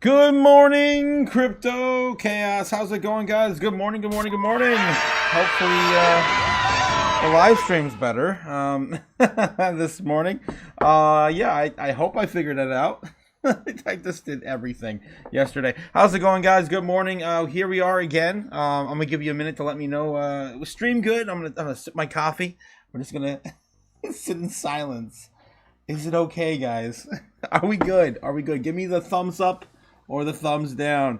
Good morning, Crypto Chaos. How's it going, guys? Good morning, good morning, good morning. Hopefully, the live stream's better this morning. Yeah, I hope I figured it out. I just did everything yesterday. How's it going, guys? Good morning. Here we are again. I'm gonna give you a minute to let me know. Stream good. I'm gonna sip my coffee. We're just gonna sit in silence. Is it okay, guys? Are we good? Are we good? Give me the thumbs up or the thumbs down.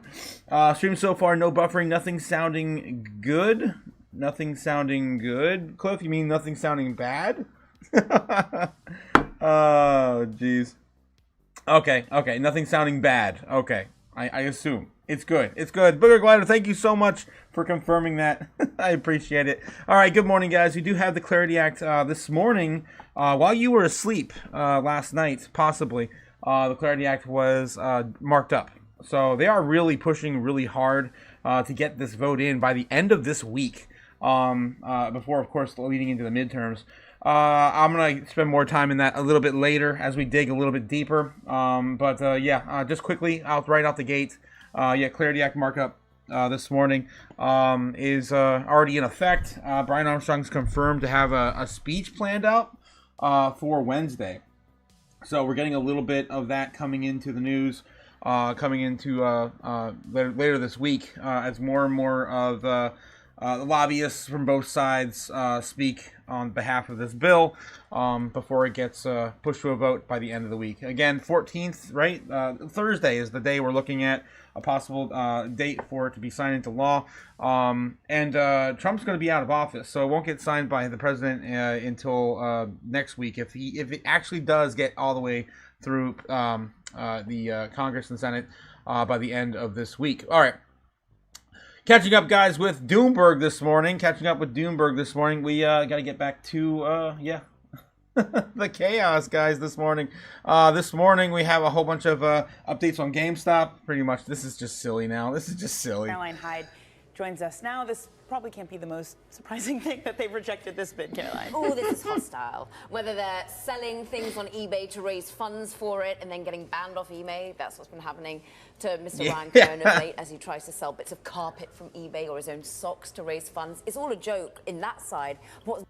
Stream so far, no buffering, nothing sounding good. Nothing sounding good. Cliff, you mean nothing sounding bad? Oh, jeez. Okay, nothing sounding bad. Okay, I assume. It's good. It's good. Booger Glider, thank you so much for confirming that. I appreciate it. All right, good morning, guys. We do have the Clarity Act this morning. While you were asleep last night, possibly, the Clarity Act was marked up. So they are really pushing really hard to get this vote in by the end of this week, before, of course, leading into the midterms. I'm going to spend more time in that a little bit later as we dig a little bit deeper. Just quickly, right out the gate, Clarity Act markup this morning is already in effect. Brian Armstrong's confirmed to have a speech planned out for Wednesday. So we're getting a little bit of that coming into the news, coming into later this week, as more and more of the lobbyists from both sides speak on behalf of this bill before it gets pushed to a vote by the end of the week. Again, 14th, right? Thursday is the day we're looking at, a possible date for it to be signed into law. And Trump's going to be out of office, so it won't get signed by the president until next week. If it actually does get all the way through the Congress and Senate by the end of this week. All right. Catching up, guys, with Doomberg this morning. We got to get back to, the chaos, guys, this morning. This morning, we have a whole bunch of updates on GameStop. Pretty much, this is just silly now. This is just silly. Caroline Hyde joins us now. This probably can't be the most surprising thing that they've rejected this bid, Caroline. Oh, this is hostile. Whether they're selling things on eBay to raise funds for it and then getting banned off eBay, that's what's been happening to Mr. Ryan Cohen of late as he tries to sell bits of carpet from eBay or his own socks to raise funds. It's all a joke in that side. What's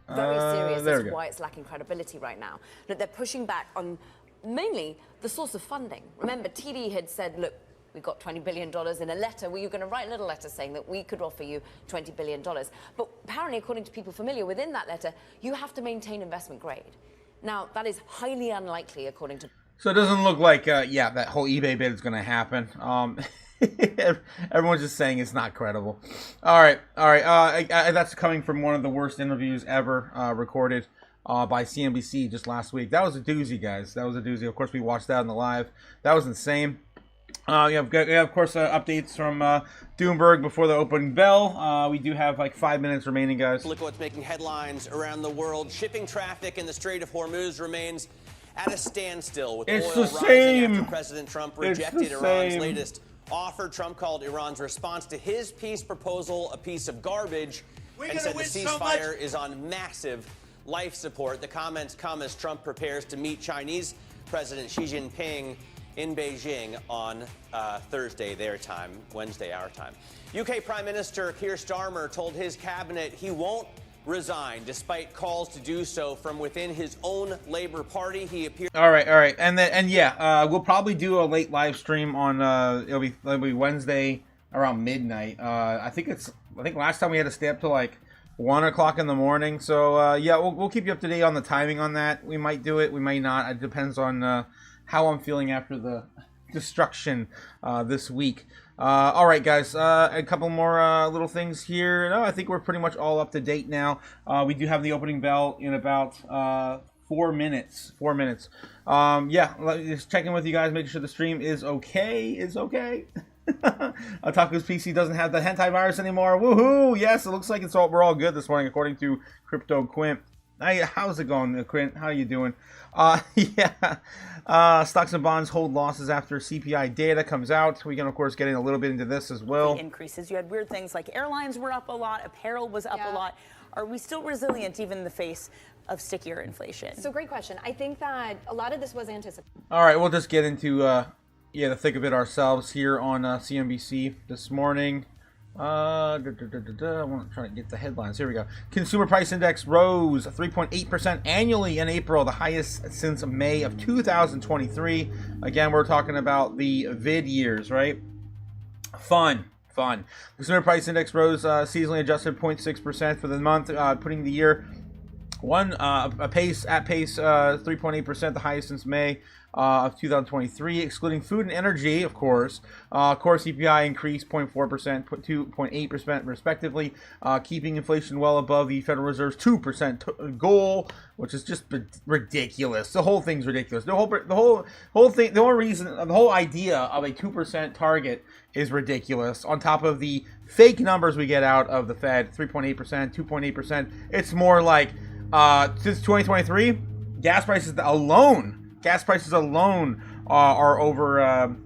very serious is why it's lacking credibility right now. That they're pushing back on mainly the source of funding. Remember, TD had said, look, we got $20 billion in a letter. Were you going to write a little letter saying that we could offer you $20 billion? But apparently, according to people familiar within that letter, you have to maintain investment grade. Now, that is highly unlikely, according to... So it doesn't look like, that whole eBay bid is going to happen. Everyone's just saying it's not credible. All right. That's coming from one of the worst interviews ever recorded by CNBC just last week. That was a doozy, guys. That was a doozy. Of course, we watched that in the live. That was insane. We have, of course, updates from Doomberg before the opening bell. We do have like 5 minutes remaining, guys. Look at what's making headlines around the world. Shipping traffic in the Strait of Hormuz remains at a standstill with oil rising after President Trump rejected Iran's latest offer. Trump called Iran's response to his peace proposal a piece of garbage and said the ceasefire is on massive life support. The comments come as Trump prepares to meet Chinese President Xi Jinping in Beijing on Thursday, their time, Wednesday, our time. UK Prime Minister Keir Starmer told his cabinet he won't resign despite calls to do so from within his own Labour Party. He appeared. All right, we'll probably do a late live stream on. It'll be Wednesday around midnight. I think last time we had to stay up till like 1 o'clock in the morning. So we'll keep you up to date on the timing on that. We might do it, we might not. It depends on how I'm feeling after the destruction this week. All right, guys, a couple more little things here. No, I think we're pretty much all up to date now. We do have the opening bell in about 4 minutes. 4 minutes. Just checking with you guys, making sure the stream is okay. Otaku's PC doesn't have the hentai virus anymore. Woohoo! Yes, it looks like we're all good this morning, according to Crypto Quint. How's it going, Quint? How are you doing? Stocks and bonds hold losses after CPI data comes out. We can, of course, get in a little bit into this as well. Increases. You had weird things like airlines were up a lot, apparel was up a lot. Are we still resilient even in the face of stickier inflation? So great question. I think that a lot of this was anticipated. All right, we'll just get into yeah, the thick of it ourselves here on CNBC this morning. I want to try to get the headlines. Here we go. Consumer Price Index rose 3.8% annually in April, the highest since May of 2023. Again, we're talking about the vid years, right? Fun. Consumer Price Index rose seasonally adjusted 0.6% for the month, putting the year at pace 3.8%, the highest since May of 2023, excluding food and energy, of course. Core CPI increased 0.4%, 2.8% respectively, keeping inflation well above the Federal Reserve's 2% goal, which is just ridiculous. The whole thing's ridiculous. The whole idea of a 2% target is ridiculous. On top of the fake numbers we get out of the Fed, 3.8%, 2.8%, it's more like since 2023, gas prices alone are over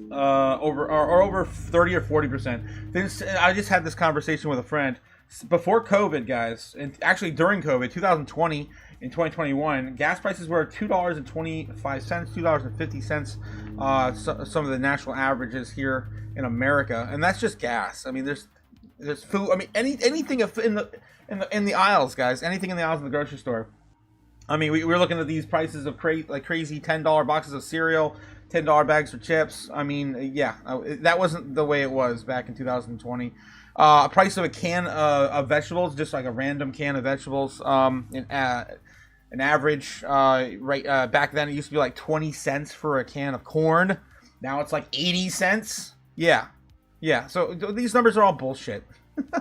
30 or 40%. I just had this conversation with a friend before COVID, guys, and actually during COVID, 2020 and 2021, gas prices were $2.25, $2.50. Some of the national averages here in America, and that's just gas. I mean, there's food. I mean, anything in the aisles, guys. Anything in the aisles of the grocery store. I mean, we're looking at these prices of crazy $10 boxes of cereal, $10 bags for chips. I mean, yeah, that wasn't the way it was back in 2020. Price of a can of vegetables, just like a random can of vegetables, an average, back then it used to be like 20 cents for a can of corn. Now it's like 80 cents. Yeah. So these numbers are all bullshit.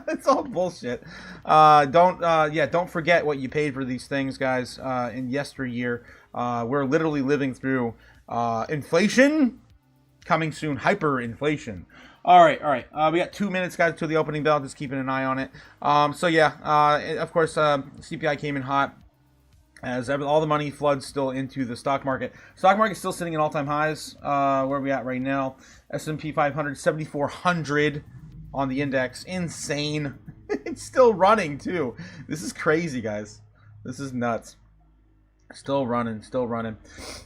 It's all bullshit. Don't forget what you paid for these things, guys. In yesteryear, we're literally living through inflation, coming soon, hyperinflation. All right. We got 2 minutes, guys, to the opening bell. Just keeping an eye on it. Of course, CPI came in hot as all the money floods still into the stock market. Stock market's still sitting at all-time highs. Where are we at right now? S&P 500, 7,400. On the index. Insane. It's still running too. This is crazy, guys. This is nuts. Still running.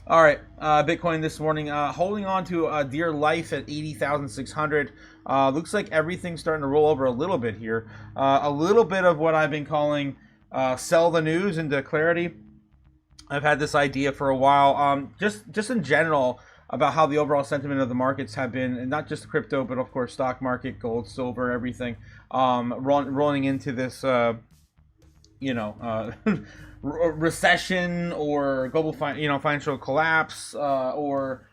All right, Bitcoin this morning holding on to dear life at 80,600. Looks like everything's starting to roll over a little bit here. A little bit of what I've been calling sell the news into clarity. I've had this idea for a while. Just in general, about how the overall sentiment of the markets have been, and not just crypto, but of course stock market, gold, silver, everything, rolling into this, recession or global, financial collapse, or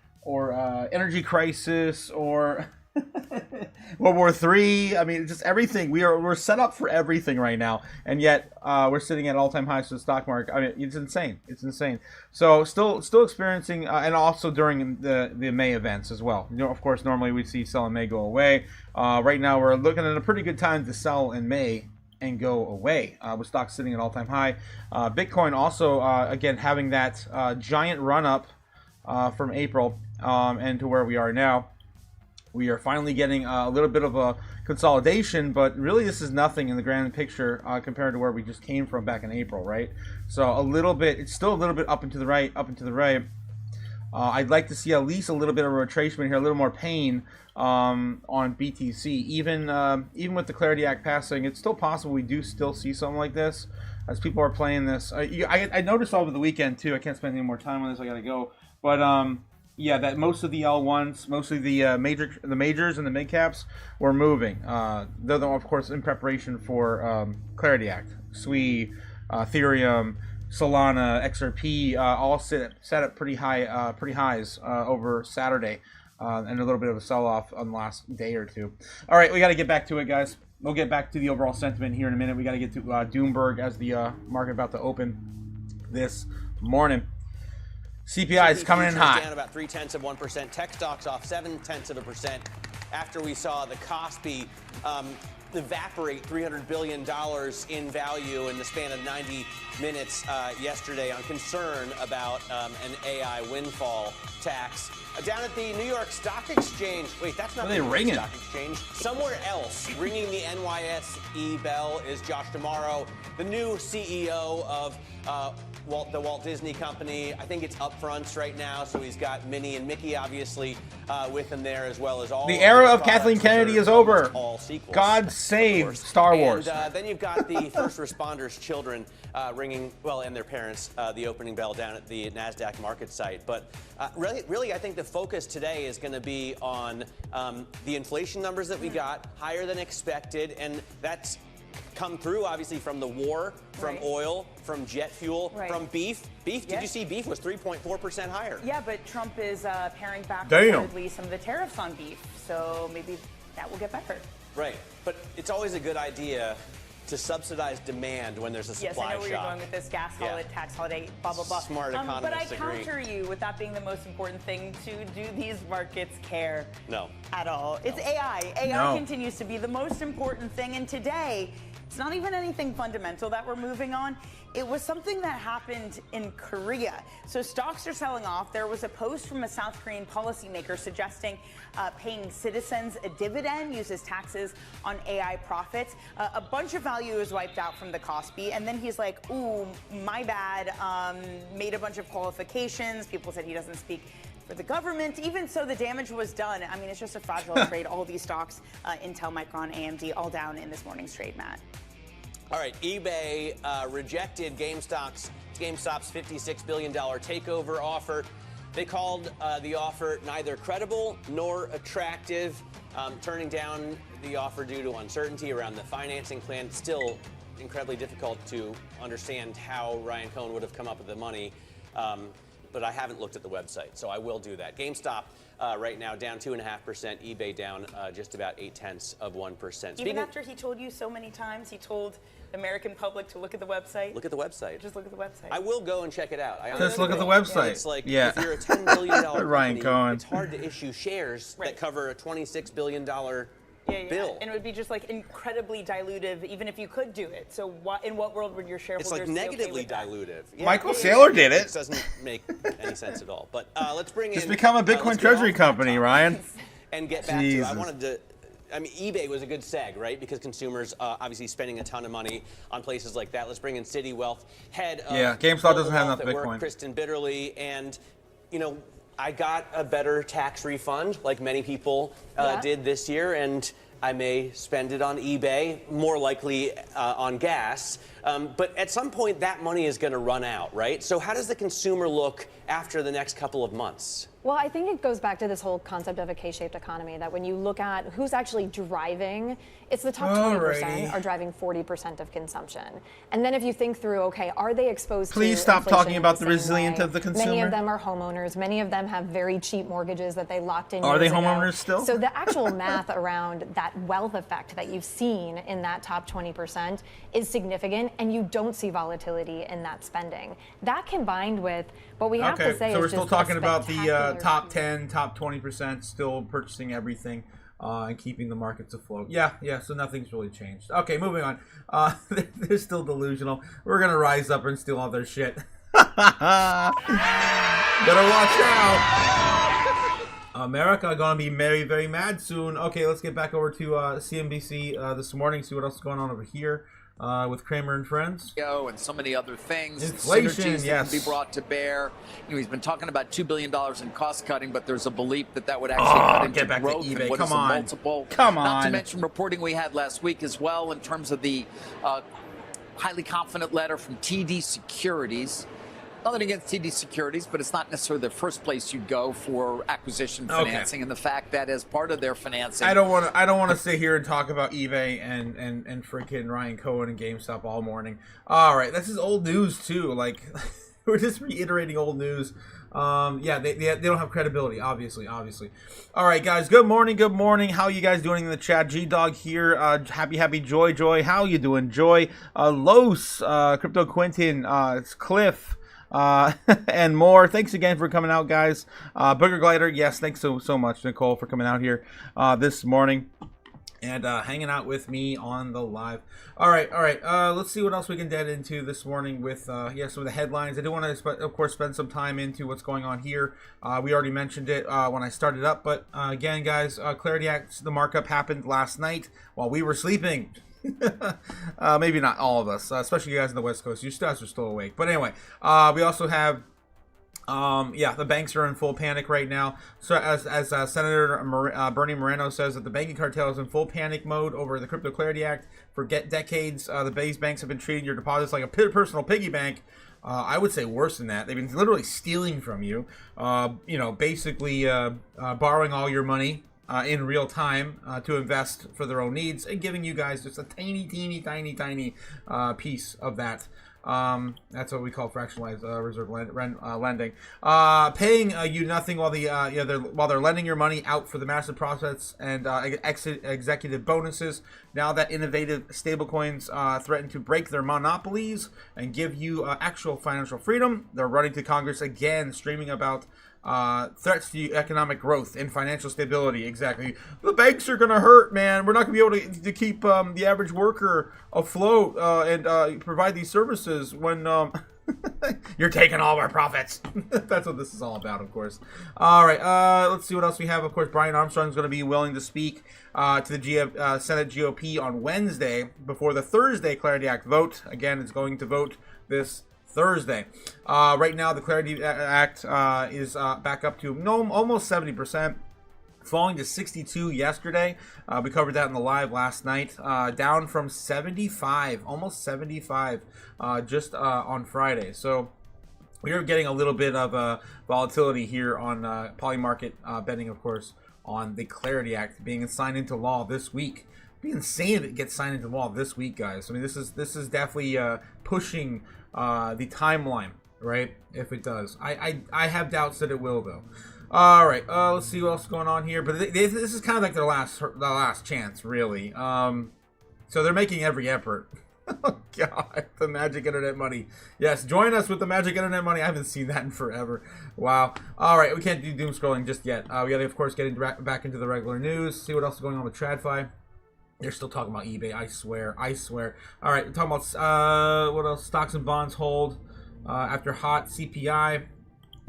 energy crisis, or World War III. I mean, just everything. We're set up for everything right now, and yet we're sitting at all-time highs for the stock market. I mean, it's insane. So still experiencing, and also during the May events as well. Of course, normally we see sell in May go away. Right now, we're looking at a pretty good time to sell in May and go away, with stocks sitting at all-time high. Bitcoin also, again, having that giant run-up from April and to where we are now. We are finally getting a little bit of a consolidation, but really this is nothing in the grand picture compared to where we just came from back in April, right? So it's still a little bit up and to the right. I'd like to see at least a little bit of a retracement here, a little more pain on BTC. Even with the Clarity Act passing, it's still possible we do still see something like this as people are playing this. I noticed over the weekend too. I can't spend any more time on this. I gotta go, but yeah, that most of the L1s, mostly the majors and the mid caps were moving. Though of course in preparation for Clarity Act, SWI, Ethereum, Solana, XRP, all set at pretty highs over Saturday, and a little bit of a sell-off on the last day or two. All right, we got to get back to it, guys. We'll get back to the overall sentiment here in a minute. We got to get to Doomberg as the market about to open this morning. CPI is coming in hot. Down about 0.3%. Tech stocks off 0.7% after we saw the Kospi evaporate $300 billion in value in the span of 90 minutes yesterday on concern about an AI windfall tax. Down at the New York Stock Exchange. Wait, that's not the New York Stock Exchange. Somewhere else, ringing the NYSE bell is Josh D'Amaro, the new CEO of the Walt Disney Company. I think it's upfronts right now, so he's got Minnie and Mickey obviously with him there, as well as all. The era of Kathleen Kennedy is over. All sequels. God save Star Wars. And then you've got the first responders' children ringing, well, and their parents, the opening bell down at the NASDAQ market site. But really, I think the focus today is going to be on the inflation numbers that we got, higher than expected, and that's come through obviously from the war, from oil, from jet fuel, from beef. Did you see beef was 3.4% higher? Yeah, but Trump is paring back reportedly some of the tariffs on beef, so maybe that will get better. Right, but it's always a good idea to subsidize demand when there's a supply shock. Yes, I know where you're going with this gas holiday, tax holiday, blah, blah, blah. Smart economists but I agree. counter you with that being the most important thing. Do these markets care? No. At all. It's AI. AI continues to be the most important thing, and today, it's not even anything fundamental that we're moving on. It was something that happened in Korea. So stocks are selling off. There was a post from a South Korean policymaker suggesting paying citizens a dividend uses taxes on AI profits. A bunch of value is wiped out from the Kospi, and then he's like, ooh, my bad, made a bunch of qualifications. People said he doesn't speak for the government. Even so, the damage was done. I mean, it's just a fragile trade. All these stocks, Intel, Micron, AMD, all down in this morning's trade, Matt. All right, eBay rejected GameStop's $56 billion takeover offer. They called the offer neither credible nor attractive, turning down the offer due to uncertainty around the financing plan. Still incredibly difficult to understand how Ryan Cohen would have come up with the money, but I haven't looked at the website, so I will do that. GameStop right now down 2.5%, eBay down just about 0.8%. Even after he told you so many times, he told the American public to look at the website. Look at the website. Just look at the website. I will go and check it out. Just look at the website. It's like if you're a $10 billion Ryan company, Cohen. it's hard to issue shares that cover a $26 billion bill. And it would be just like incredibly dilutive, even if you could do it. So in what world would your shareholders It's like negatively be okay dilutive. Yeah, Michael Saylor did it. It doesn't make any sense at all. But let's bring Just in. become a Bitcoin treasury company, Ryan. And get back to. I wanted to. I mean, eBay was a good seg, right? Because consumers obviously spending a ton of money on places like that. Let's bring in Citi Wealth head of GameStop doesn't have enough at work, Bitcoin. Kristen Bitterly, and I got a better tax refund, like many people did this year, and I may spend it on eBay, more likely on gas. But at some point, that money is going to run out, right? So how does the consumer look after the next couple of months? Well, I think it goes back to this whole concept of a K-shaped economy, that when you look at who's actually driving, it's the top 20% are driving 40% of consumption. And then if you think through, okay, are they exposed to Please stop talking about the same resilience way? of the consumer. Many of them are homeowners. Many of them have very cheap mortgages that they locked in. Are they years ago. homeowners still? So the actual math around that wealth effect that you've seen in that top 20% is significant, and you don't see volatility in that spending. That combined with what we have to say so is we're still just a talking about the top spectacular 10, top 20% still purchasing everything and keeping the markets afloat. Yeah, so nothing's really changed. Okay, moving on. They're still delusional. We're going to rise up and steal all their shit. Better watch out. America gonna be very, very mad soon. Okay, let's get back over to CNBC this morning, see what else is going on over here. With Kramer and Friends. And so many other things. Inflation, synergies yes. that can be brought to bear. He's been talking about $2 billion in cost cutting, but there's a belief that would actually cut into get back to growth. eBay. And what Come is the on. multiple? Come Not to on. mention reporting we had last week as well in terms of the highly confident letter from TD Securities. Nothing against TD Securities, but it's not necessarily the first place you'd go for acquisition financing, and the fact that as part of their financing, I don't want to sit here and talk about eBay and freaking Ryan Cohen and GameStop all morning. All right, this is old news too. Like we're just reiterating old news. They don't have credibility, obviously. All right, guys. Good morning. How you guys doing in the chat? G-Dog here. Happy, Joy. How you doing, Joy? Los, Crypto Quentin, it's Cliff. And more. Thanks again for coming out, guys. Booger Glider, yes, thanks so much, Nicole, for coming out here this morning. and hanging out with me on the live. All right. Let's see what else we can get into this morning with some of the headlines. I do want to, of course, spend some time into what's going on here. We already mentioned it when I started up, but again, guys, Clarity Act, the markup happened last night while we were sleeping. Maybe not all of us, especially you guys on the West Coast. You guys are still awake. But anyway, we also have. The banks are in full panic right now. So as Senator Bernie Moreno says, that the banking cartel is in full panic mode over the Crypto Clarity Act. For decades, these banks have been treating your deposits like a personal piggy bank. I would say worse than that. They've been literally stealing from you. Basically borrowing all your money in real time to invest for their own needs, and giving you guys just a tiny piece of that. That's what we call fractionalized reserve lending. Paying you nothing while while they're lending your money out for the massive profits and executive bonuses. Now that innovative stablecoins threaten to break their monopolies and give you actual financial freedom, they're running to Congress again, streaming about threats to economic growth and financial stability. Exactly. The banks are going to hurt, man. We're not going to be able to keep the average worker afloat and provide these services when you're taking all of our profits. That's what this is all about, of course. All right, let's see what else we have. Of course, Brian Armstrong is going to be willing to speak to the Senate GOP on Wednesday before the Thursday Clarity Act vote. Again, it's going to vote this Thursday. Right now, the Clarity Act is back up to almost 70%, falling to 62 yesterday. We covered that in the live last night, down from 75, almost 75, just on Friday. So we are getting a little bit of volatility here on polymarket betting, of course, on the Clarity Act being signed into law this week. It'd be insane if it gets signed into law this week, guys. I mean, this is definitely pushing the timeline, right? If it does, I have doubts that it will, though. All right, let's see what else is going on here. But this is kind of like their last chance, really. So they're making every effort. Oh God, the magic internet money. Yes, join us with the magic internet money. I haven't seen that in forever. Wow. All right, we can't do doom scrolling just yet. We got to, of course, get back into the regular news. See what else is going on with TradFi. They're still talking about eBay. I swear. All right, we're talking about what else? Stocks and bonds hold after hot CPI.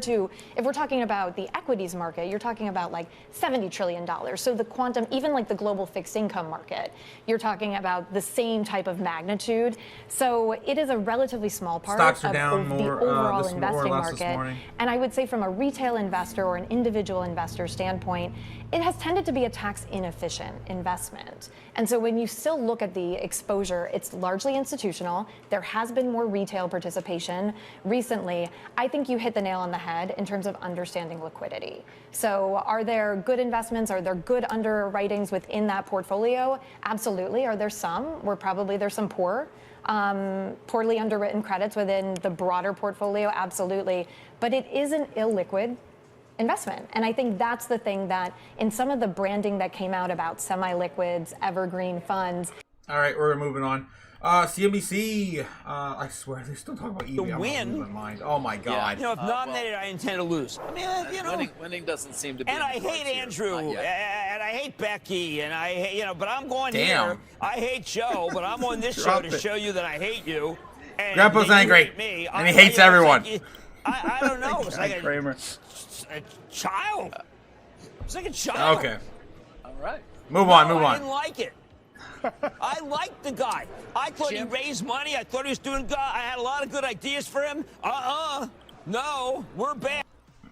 If we're talking about the equities market, you're talking about like $70 trillion. So the quantum, even like the global fixed income market, you're talking about the same type of magnitude. So it is a relatively small part of the overall investing market. And I would say from a retail investor or an individual investor standpoint, it has tended to be a tax inefficient investment. And so when you still look at the exposure, it's largely institutional. There has been more retail participation recently. I think you hit the nail on the head in terms of understanding liquidity. So are there good investments? Are there good underwritings within that portfolio? Absolutely. Are there some? There's some poorly underwritten credits within the broader portfolio. Absolutely. But it is an illiquid investment. And I think that's the thing that in some of the branding that came out about semi-liquids, evergreen funds. All right, we're moving on. CNBC, I swear, they're still talking about eBay. To win. My mind. Oh my God. If nominated, I intend to lose. I mean, winning doesn't seem to be. And I hate Andrew, and I hate Becky, and I hate, but I'm going Damn. here. I hate Joe, but I'm on this show to show you that I hate you. And Grandpa's angry, me. and he hates everyone. I don't know. It's like Kramer. a child. It's like a child. Okay. All right. Move on. I didn't like it. I liked the guy. I thought he raised money. I thought he was doing good. I had a lot of good ideas for him. No, we're bad.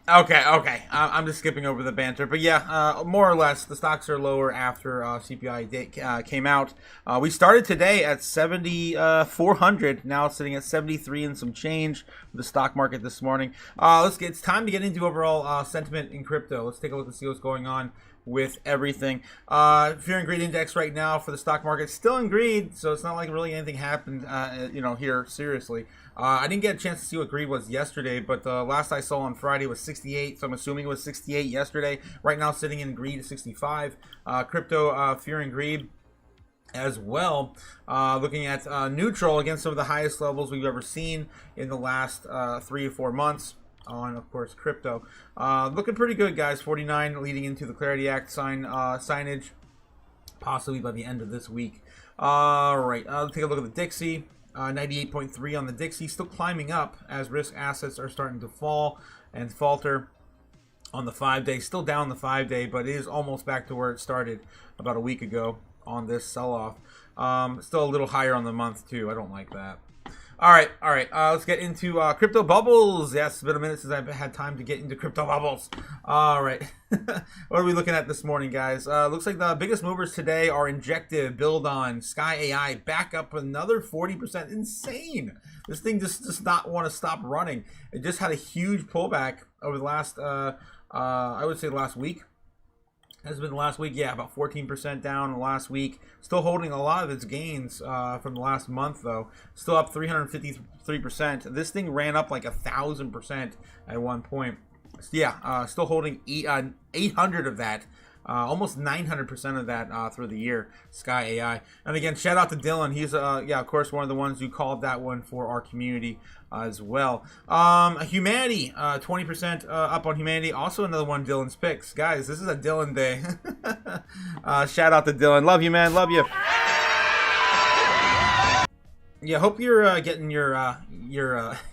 Okay. I'm just skipping over the banter, but yeah, more or less, the stocks are lower after CPI came out. We started today at 7,400. Now it's sitting at 73 and some change for the stock market this morning. It's time to get into overall sentiment in crypto. Let's take a look and see what's going on with everything. Fear and greed index right now for the stock market still in greed, so it's not like really anything happened here seriously. I didn't get a chance to see what greed was yesterday, but last I saw on Friday was 68, so I'm assuming it was 68 yesterday. Right now sitting in greed at 65. Crypto fear and greed as well, looking at neutral against some of the highest levels we've ever seen in the last 3 or 4 months on, of course, crypto. Looking pretty good, guys. 49 leading into the Clarity Act signage. possibly by the end of this week. All right, let's take a look at the Dixie. 98.3 on the Dixie, still climbing up as risk assets are starting to fall and falter on the 5-day. Still down the 5-day, but it is almost back to where it started about a week ago on this sell-off. Still a little higher on the month too. I don't like that. All right. Let's get into crypto bubbles. Yes, it's been a minute since I've had time to get into crypto bubbles. All right. What are we looking at this morning, guys? Looks like the biggest movers today are Injective, Build On, Sky AI, back up another 40%. Insane. This thing just does not want to stop running. It just had a huge pullback over the last, I would say the last week. Has been the last week, yeah, about 14% down the last week. Still holding a lot of its gains from the last month, though. Still up 353%. This thing ran up like 1,000% at one point. So yeah, still holding 800 of that. Almost 900% of that through the year, Sky AI. And again, shout out to Dylan. He's, yeah, of course, one of the ones who called that one for our community as well. Humanity, 20% up on Humanity. Also another one, Dylan's picks. Guys, this is a Dylan day. Shout out to Dylan. Love you, man. Love you. Yeah, hope you're getting your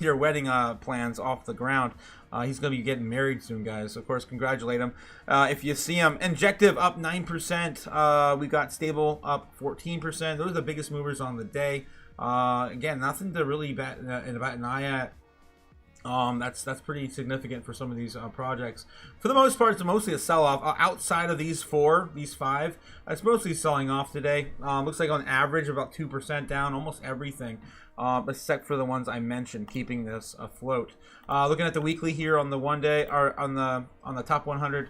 wedding plans off the ground. He's going to be getting married soon, guys. Of course, congratulate him if you see him. Injective up 9%. We got Stable up 14%. Those are the biggest movers on the day. Again, nothing to really bat an eye at. That's pretty significant for some of these projects. For the most part, it's mostly a sell-off. Outside of these five, it's mostly selling off today. Looks like on average about 2% down, almost everything, except for the ones I mentioned, keeping this afloat. Looking at the weekly here on the 1 day, or on the top 100,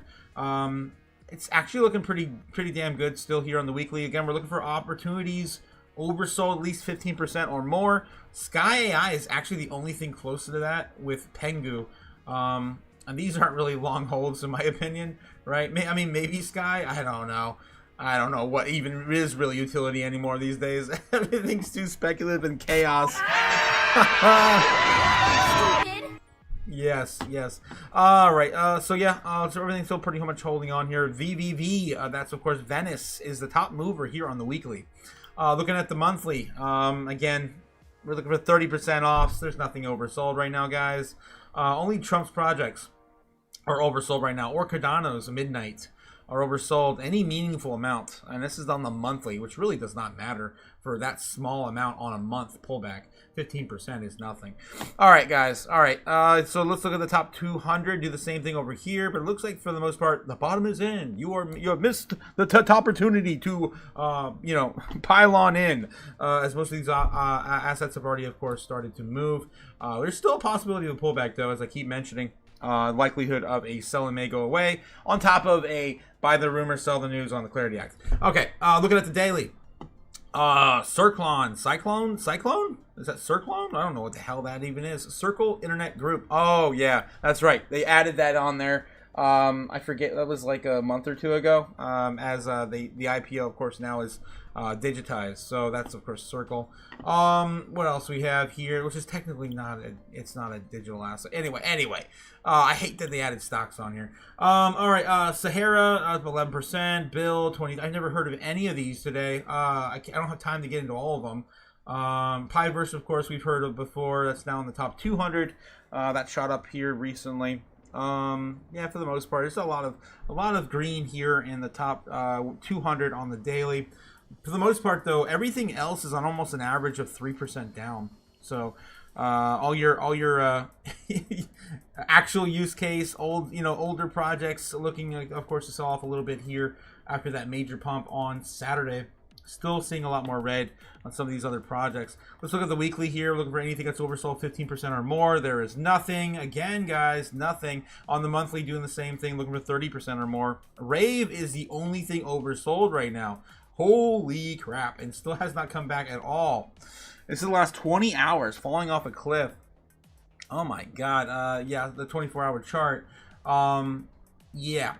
it's actually looking pretty damn good still here on the weekly. Again, we're looking for opportunities. Oversold at least 15% or more. Sky AI is actually the only thing closer to that with Pengu. And these aren't really long holds in my opinion, right? I mean, maybe Sky, I don't know. I don't know what even is really utility anymore these days. Everything's too speculative and chaos. Yes. All right. So yeah. So everything's still pretty much holding on here. VVV. That's of course Venice is the top mover here on the weekly. Looking at the monthly. Again, we're looking for 30% off. So there's nothing oversold right now, guys. Only Trump's projects are oversold right now, or Cardano's Midnight are oversold any meaningful amount. And this is on the monthly, which really does not matter for that small amount on a month pullback. 15% is nothing. All right, guys. All right. So let's look at the top 200. Do the same thing over here, but it looks like for the most part, the bottom is in. You have missed the opportunity to, pile on in, as most of these assets have already, of course, started to move. There's still a possibility of a pullback, though, as I keep mentioning. Likelihood of a sell and may go away, on top of a buy the rumor, sell the news on the Clarity Act. Okay, looking at the daily. Cyclone? Is that Cyclone? I don't know what the hell that even is. Circle Internet Group. Oh, yeah, that's right. They added that on there. I forget, that was like a month or two ago, as the IPO, of course, now is digitized. So that's, of course, Circle. What else we have here, which is technically not a digital asset. Anyway, I hate that they added stocks on here. All right, Sahara, 11%, Bill, 20. I've never heard of any of these today. I don't have time to get into all of them. Piverse, of course, we've heard of before. That's now in the top 200. That shot up here recently. Yeah, for the most part, there's a lot of green here in the top 200 on the daily. For the most part, though, everything else is on almost an average of 3% down. So all your actual use case, older projects looking like, of course, to sell off a little bit here after that major pump on Saturday. Still seeing a lot more red on some of these other projects. Let's look at the weekly here. Looking for anything that's oversold 15% or more. There is nothing. Again, guys, nothing. On the monthly, doing the same thing. Looking for 30% or more. Rave is the only thing oversold right now. Holy crap. And still has not come back at all. This is the last 20 hours falling off a cliff. Oh my god. Yeah, the 24-hour chart. Yeah.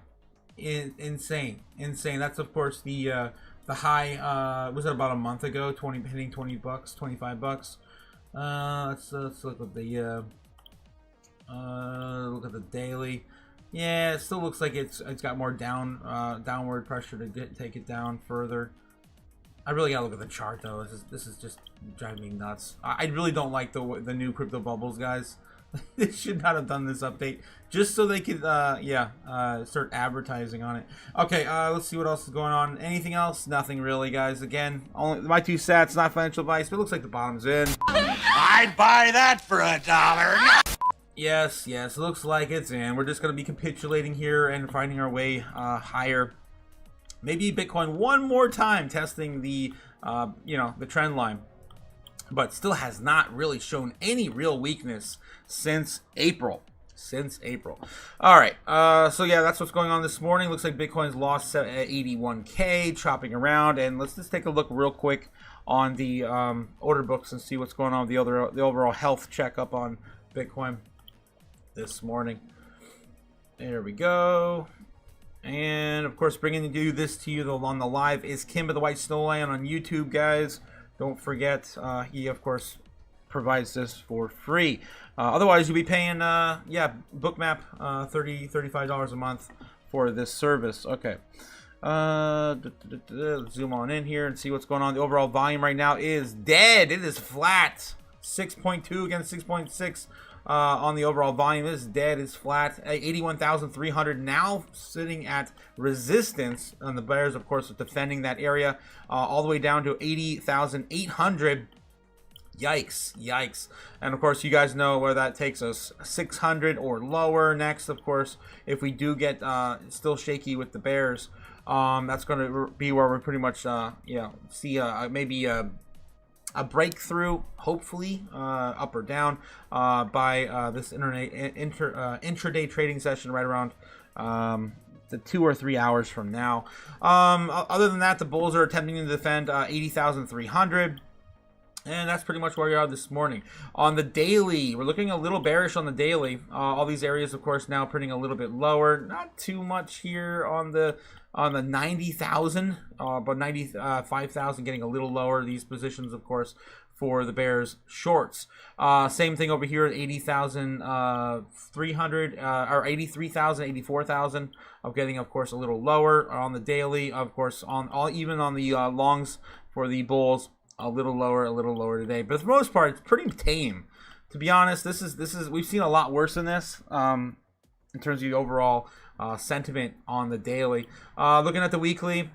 Insane. That's, of course, the high was it about a month ago, hitting $20, $25. Let's look at the daily. Yeah, it still looks like it's got more downward pressure to take it down further. I really gotta look at the chart though. This is just driving me nuts. I really don't like the new crypto bubbles, guys. They should not have done this update just so they could start advertising on it. Okay, let's see what else is going on. Anything else? Nothing really, guys. Again, only my 2 cents, not financial advice, but it looks like the bottom's in. I'd buy that for $1. Yes, it looks like it's in. We're just gonna be capitulating here and finding our way higher. Maybe Bitcoin one more time, testing the the trend line, but still has not really shown any real weakness since April. All right, so yeah, that's what's going on this morning. Looks like Bitcoin's lost 81K, chopping around, and let's just take a look real quick on the order books and see what's going on with the overall health checkup on Bitcoin this morning. There we go. And of course, bringing this to you on the live is Kim of the White Snowland on YouTube, guys. Don't forget, he of course provides this for free. Otherwise, you'll be paying Bookmap $35 a month for this service. Okay. Let's zoom on in here and see what's going on. The overall volume right now is dead. It is flat. 6.2 against 6.6. On the overall volume is dead, is flat. 81,300 now sitting at resistance, and the bears of course are defending that area all the way down to 80,800. Yikes. And of course you guys know where that takes us, 600 or lower next. Of course, if we do get still shaky with the bears, that's going to be where we're pretty much see maybe a breakthrough, hopefully up or down, by this intraday trading session right around the 2 or 3 hours from now. Other than that, the bulls are attempting to defend 80,300. And that's pretty much where we are this morning. On the daily, we're looking a little bearish on the daily. All these areas, of course, now printing a little bit lower. Not too much here on the 90,000, but 95,000 getting a little lower. These positions, of course, for the bears shorts. Same thing over here at 80,300 or 83,000, 84,000. Of getting, of course, a little lower on the daily. Of course, even on the longs for the bulls. A little lower today, but for the most part, it's pretty tame. To be honest, this is we've seen a lot worse than this in terms of the overall sentiment on the daily. Looking at the weekly,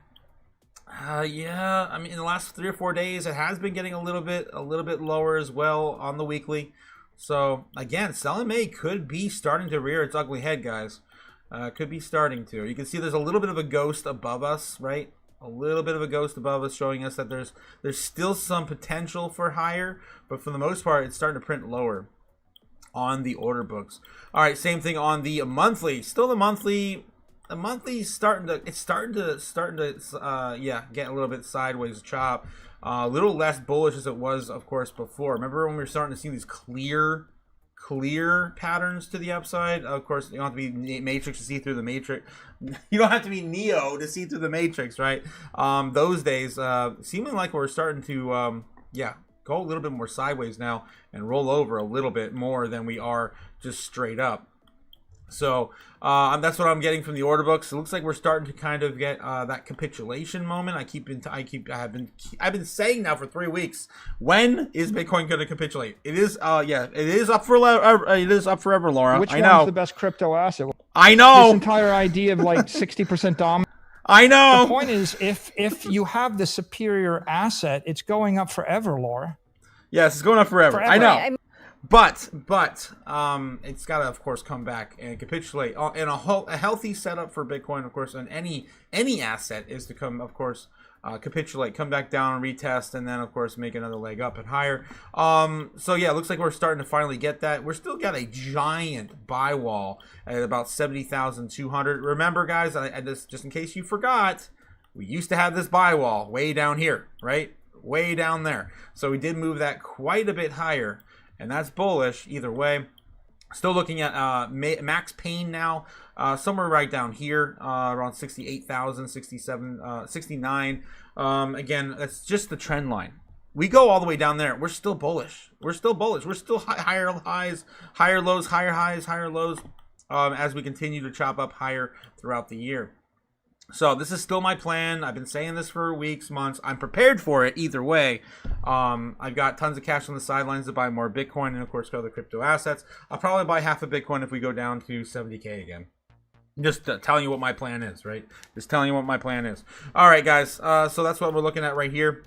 yeah, I mean in the last 3 or 4 days, it has been getting a little bit lower as well on the weekly. So again, Sell in May could be starting to rear its ugly head, guys. Could be starting to. You can see there's a little bit of a ghost above us, right? A little bit of a ghost above us, showing us that there's still some potential for higher, but for the most part, it's starting to print lower on the order books. All right, same thing on the monthly. Still the monthly. The monthly's starting to get a little bit sideways chop. A little less bullish as it was, of course, before. Remember when we were starting to see these clear patterns to the upside? Of course, you don't have to be Matrix to see through the Matrix. You don't have to be Neo to see through the Matrix, right? Those days, seeming like we're starting to, go a little bit more sideways now and roll over a little bit more than we are just straight up. So that's what I'm getting from the order books. It looks like we're starting to kind of get that capitulation moment. I've been saying now for 3 weeks. When is Bitcoin going to capitulate? It is it is up forever, Laura. Which I know. one's the best crypto asset? I know. This entire idea of like 60% dominance. I know. The point is, if you have the superior asset, it's going up forever, Laura. Yes, it's going up forever. I know. But it's got to, of course, come back and capitulate. And a healthy setup for Bitcoin, of course, and any asset is to come, of course, capitulate, come back down and retest, and then, of course, make another leg up and higher. So, yeah, it looks like we're starting to finally get that. We're still got a giant buy wall at about 70,200. Remember, guys, just in case you forgot, we used to have this buy wall way down here, right? Way down there. So we did move that quite a bit higher. And that's bullish either way. Still looking at max pain now, somewhere right down here, around 68,000, 67, 69. Again, that's just the trend line. We go all the way down there. We're still bullish. We're still bullish. We're still higher highs, higher lows, higher highs, higher lows. as we continue to chop up higher throughout the year. So this is still my plan. I've been saying this for weeks, months. I'm prepared for it either way. I've got tons of cash on the sidelines to buy more Bitcoin and, of course, other crypto assets. I'll probably buy half a Bitcoin if we go down to 70K again. Just telling you what my plan is, right? Just telling you what my plan is. All right, guys. So that's what we're looking at right here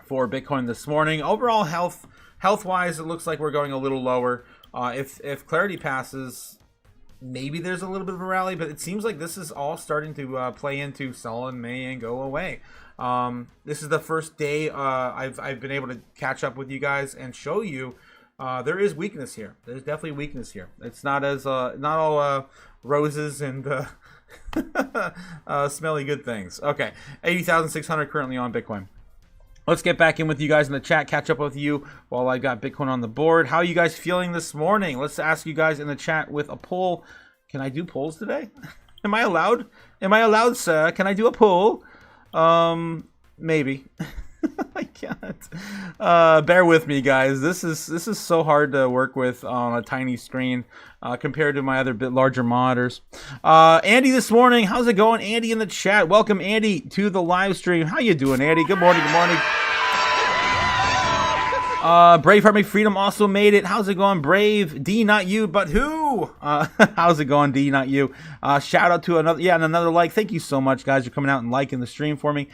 for Bitcoin this morning. Overall health-wise, it looks like we're going a little lower. If Clarity passes, maybe there's a little bit of a rally, but it seems like this is all starting to play into sell in May and go away. This is the first day I've been able to catch up with you guys and show you there is weakness here. There's definitely weakness here. It's not as not all roses and smelly good things. Okay, 80,600 currently on Bitcoin. Let's get back in with you guys in the chat, catch up with you while I got Bitcoin on the board. How are you guys feeling this morning? Let's ask you guys in the chat with a poll. Can I do polls today? Am I allowed? Am I allowed, sir? Can I do a poll? Maybe. I can't. Bear with me, guys. This is so hard to work with on a tiny screen compared to my other bit larger monitors. Andy this morning, how's it going? Andy in the chat. Welcome, Andy, to the live stream. How you doing, Andy? Good morning. Good morning. Braveheart McFreedom also made it. How's it going, Brave? D, not you, but who? How's it going, D, not you? Shout out to another, and another like. Thank you so much, guys, for coming out and liking the stream for me.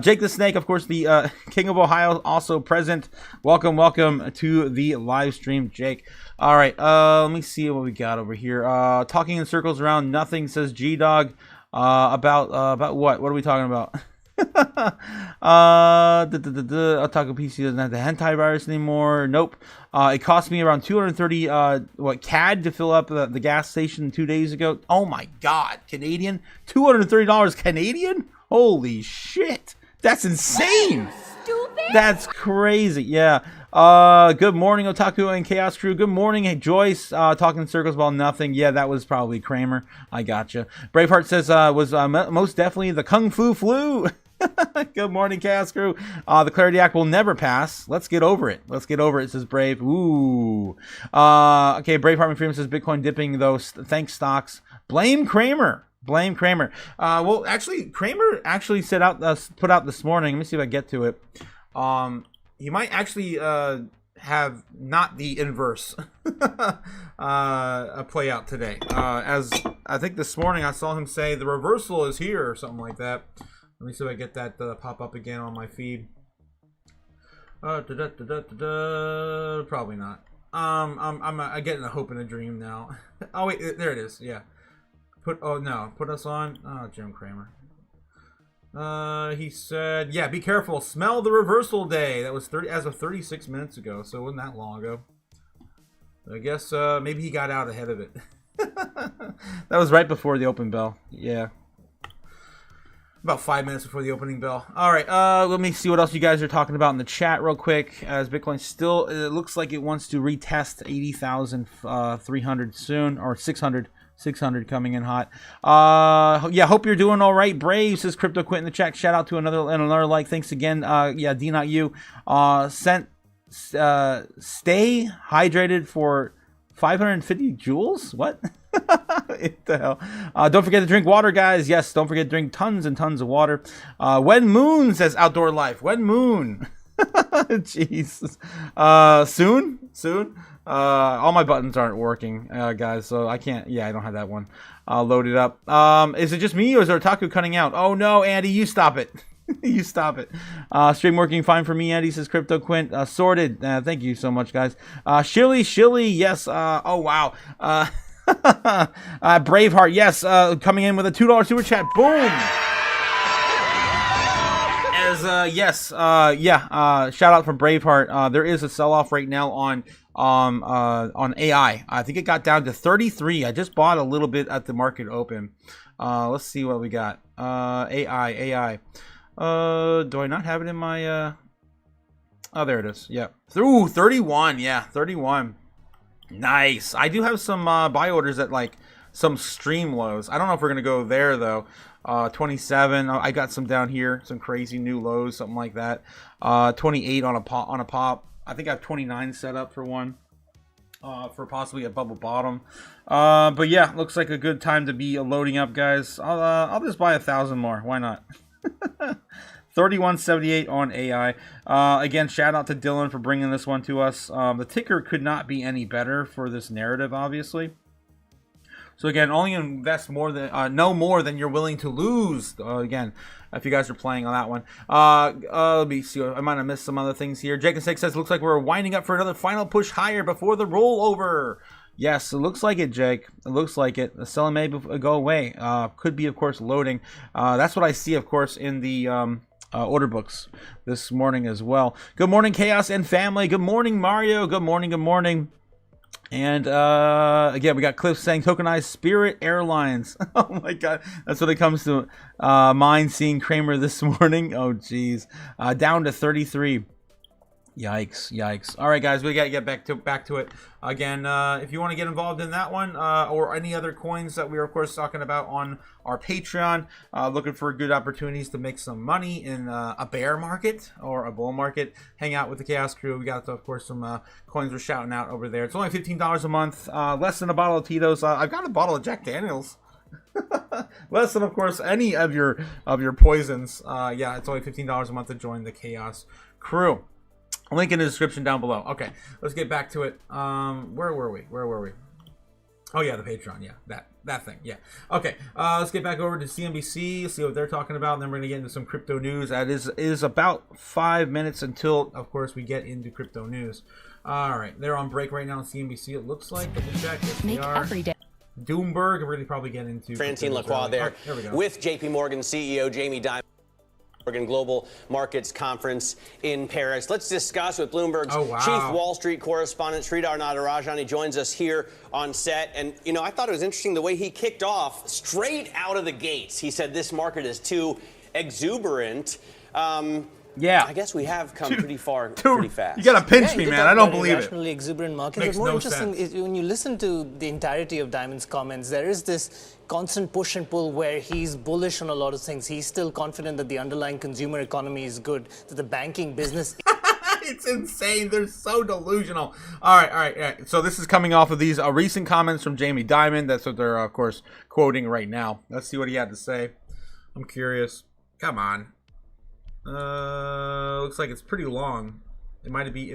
Jake the Snake, of course, the King of Ohio, also present. Welcome to the live stream, Jake. All right, let me see what we got over here. Talking in circles around nothing, says G-Dog. About what? What are we talking about? Otaku PC doesn't have the hentai virus anymore. Nope. It cost me around 230 CAD to fill up the gas station 2 days ago. Oh my god, Canadian, $230 Canadian. Holy shit, that's insane. Stupid. That's crazy. Yeah. Good morning, Otaku and Chaos Crew. Good morning, hey Joyce. Talking in circles about nothing. Yeah, that was probably Kramer. I gotcha. Braveheart says was most definitely the Kung Fu flu. Good morning, Chaos Crew. The Clarity Act will never pass. Let's get over it. Let's get over it, says Brave. Ooh. Okay, Braveheart McFreedom says Bitcoin dipping though. Thanks, stocks. Blame Kramer. Blame Kramer. Well, actually, Kramer actually put out this morning. Let me see if I get to it. He might actually have not the inverse play out today. As I think this morning I saw him say the reversal is here or something like that. Let me see if I get that pop up again on my feed. Probably not. I'm getting a hope and a dream now. Oh wait, there it is. Yeah. Put us on. Oh, Jim Kramer. He said, yeah, be careful. Smell the reversal day. That was as of 36 minutes ago, so it wasn't that long ago. I guess maybe he got out ahead of it. That was right before the open bell. Yeah. About 5 minutes before the opening bell. All right, let me see what else you guys are talking about in the chat real quick. As Bitcoin still, it looks like it wants to retest 80,300 soon, or 600 coming in hot. Yeah, hope you're doing all right. Brave says Crypto Quit in the chat. Shout out to another like. Thanks again. Yeah, D not you. Stay hydrated for 550 joules. What? What the hell? Don't forget to drink water, guys. Yes, don't forget to drink tons and tons of water. When Moon says outdoor life. When Moon. Jeez. Soon. All my buttons aren't working, guys, so I can't. Yeah, I don't have that one loaded up. Is it just me, or is there Otaku cutting out? Oh no, Andy, you stop it. You stop it. Stream working fine for me, Andy, says Crypto Quint. Sorted. Thank you so much, guys. Shilly, yes. Oh wow. Braveheart, yes. Coming in with a $2 super chat. Boom. Yes. Yeah. Shout out from Braveheart. There is a sell-off right now on AI. I think it got down to 33. I just bought a little bit at the market open. Let's see what we got. AI. Do I not have it in my oh, there it is. Yeah. Ooh, 31. Yeah, 31. Nice. I do have some buy orders at like some stream lows. I don't know if we're gonna go there though. 27. I got some down here, some crazy new lows, something like that. 28 on a pop. I think I have 29 set up for one. for possibly a bubble bottom. But yeah, looks like a good time to be loading up, guys. I'll just buy 1,000 more. Why not? 3178 on AI. Again, shout out to Dylan for bringing this one to us. The ticker could not be any better for this narrative, obviously. So again, only invest more than no more than you're willing to lose. Again, if you guys are playing on that one. Let me see. I might have missed some other things here. Jake and Six says, looks like we're winding up for another final push higher before the rollover. Yes, it looks like it, Jake. It looks like it. The selling may go away. Could be, of course, loading. That's what I see, of course, in the order books this morning as well. Good morning, Chaos and family. Good morning, Mario. Good morning. Good morning. And again, we got Cliff saying tokenized Spirit Airlines. Oh my God, that's what it comes to mind. Seeing Kramer this morning. Oh geez, down to 33. Yikes, yikes. All right, guys, we got to get back to it. Again, if you want to get involved in that one or any other coins that we are, of course, talking about on our Patreon, looking for good opportunities to make some money in a bear market or a bull market, hang out with the Chaos Crew. We got, of course, some coins we're shouting out over there. It's only $15 a month, less than a bottle of Tito's. I've got a bottle of Jack Daniels. Less than, of course, any of your poisons. Yeah, it's only $15 a month to join the Chaos Crew. Link in the description down below. Okay, let's get back to it. Where were we? Oh yeah, the Patreon. Yeah, that thing. Yeah. Okay, let's get back over to CNBC, see what they're talking about, and then we're gonna get into some crypto news. That is about 5 minutes until, of course, we get into crypto news. All right, they're on break right now on CNBC. It looks like. Double check. Yes, they are. Every day. Doomberg. We're gonna probably get into Francine Lacroix there with JP Morgan CEO Jamie Dimon. Global Markets Conference in Paris. Let's discuss with Bloomberg's chief Wall Street correspondent, Sridhar Natarajan. He joins us here on set. And, you know, I thought it was interesting the way he kicked off straight out of the gates. He said this market is too exuberant. Yeah, I guess we have come pretty far pretty fast. You gotta pinch me, man. I don't believe it. Irrationally exuberant market. Makes What's more no interesting sense. is when you listen to the entirety of Diamond's comments, there is this constant push and pull where he's bullish on a lot of things. He's still confident that the underlying consumer economy is good, that the banking business. It's insane. They're so delusional. All right. So this is coming off of these recent comments from Jamie Dimon. That's what they're, of course, quoting right now. Let's see what he had to say. I'm curious. Come on. Looks like it's pretty long. It might be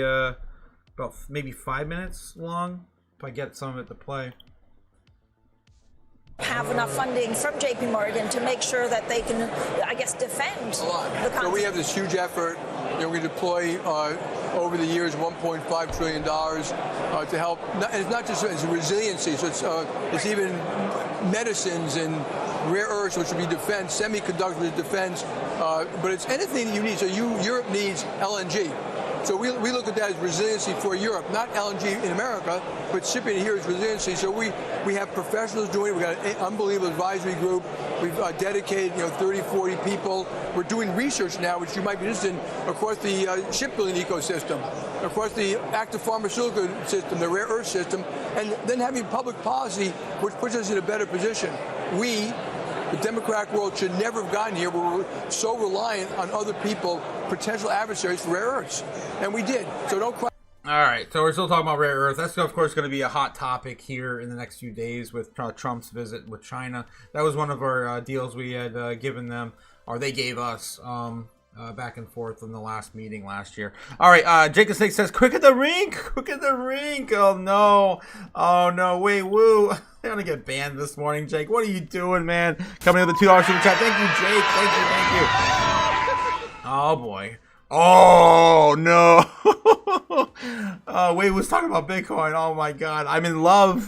about maybe 5 minutes long if I get some of it to play. Have enough funding from JP Morgan to make sure that they can, I guess, defend the concept. So we have this huge effort. You know, we deploy over the years $1.5 trillion to help. And it's not just it's resiliency. So it's even medicines and rare earths, which would be defense, semiconductors, defense. But it's anything you need. So Europe needs LNG. So we look at that as resiliency for Europe, not LNG in America, but shipping it here is resiliency. So we have professionals doing it. We've got an unbelievable advisory group. We've dedicated 30, 40 people. We're doing research now, which you might be interested in, across the shipbuilding ecosystem, across the active pharmaceutical system, the rare earth system, and then having public policy, which puts us in a better position. The democratic world should never have gotten here where we're so reliant on other people, potential adversaries for rare earths. And we did. So don't cry. All right. So we're still talking about rare earth. That's, of course, going to be a hot topic here in the next few days with Trump's visit with China. That was one of our deals we had given them, or they gave us, back and forth in the last meeting last year. All right. Jacob Snake says, quick at the rink. Quick at the rink. Oh, no. Oh, no. Wait, woo. I'm going to get banned this morning, Jake. What are you doing, man? Coming in with the $2 super chat. Thank you, Jake. Thank you. Oh, boy. Oh, no. Wait, was talking about Bitcoin. Oh, my God. I'm in love.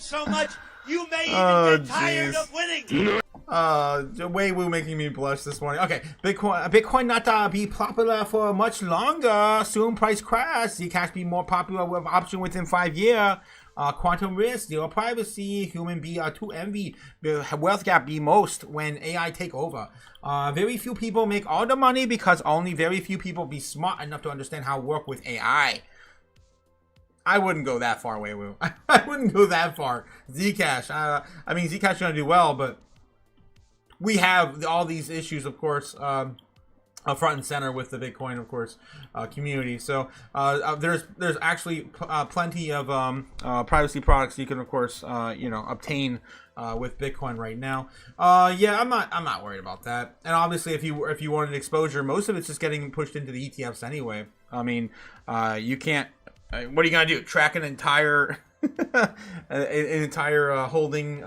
So much, you may even get tired of winning. Way Woo making me blush this morning. Okay, Bitcoin not be popular for much longer. Soon price crash. Zcash be more popular with option within 5 years. Quantum risk, zero privacy. Human be too envy. Wealth gap be most when AI take over. Very few people make all the money because only very few people be smart enough to understand how to work with AI. I wouldn't go that far, Way Woo. I wouldn't go that far. Zcash. I mean, Zcash gonna do well, but we have all these issues, of course, front and center with the Bitcoin, of course, community. So there's actually plenty of privacy products you can, of course, obtain with Bitcoin right now. Yeah, I'm not worried about that. And obviously, if you wanted exposure, most of it's just getting pushed into the ETFs anyway. I mean, you can't. What are you gonna do? Track an entire holding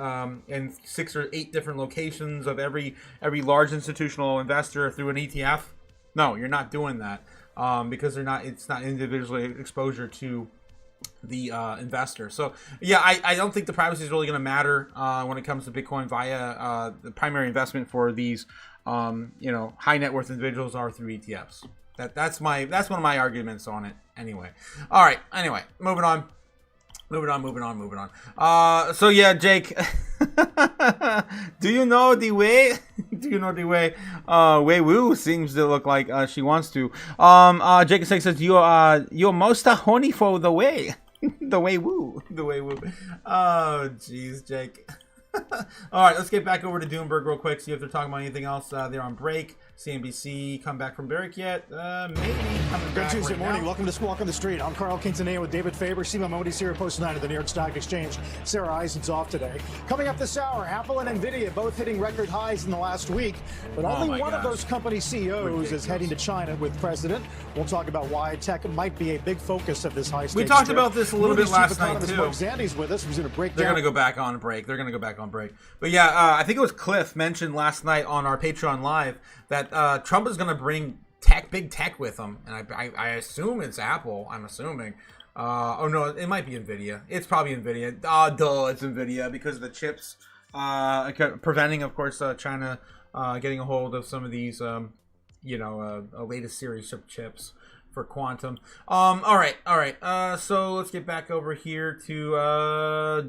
in 6 or 8 different locations of every large institutional investor through an ETF? No, you're not doing that because it's not individually exposure to the investor. So yeah, I don't think the privacy is really going to matter when it comes to Bitcoin via the primary investment for these high net worth individuals are through ETFs. That's one of my arguments on it anyway. All right, anyway, moving on. So yeah, Jake, do you know the way? Wei Wu seems to look like she wants to. Jake says you're most horny for the way. The Wei Wu. Oh, jeez, Jake. All right, let's get back over to Doomberg real quick, see if they're talking about anything else. They're on break. CNBC come back from break yet? Maybe coming back. Good Tuesday right morning. now. Welcome to Squawk on the Street. I'm Carl Quintanilla with David Faber. Seema Modi's here at Post 9 at the New York Stock Exchange. Sarah Eisen's off today. Coming up this hour, Apple and Nvidia both hitting record highs in the last week, but only one of those company CEOs is heading to China with President. We'll talk about why tech might be a big focus of this high stakes. We talked trip. about this a little bit last night too. Mark Zandi's with us. Who's going to break down. They're going to go back on break. But yeah, I think it was Cliff mentioned last night on our Patreon Live that Trump is going to bring big tech with him, and I assume it's Apple. I'm assuming. Oh no, it might be Nvidia. It's probably Nvidia. It's Nvidia because of the chips, preventing, of course, China getting a hold of some of these, latest series of chips for quantum. All right. So let's get back over here to I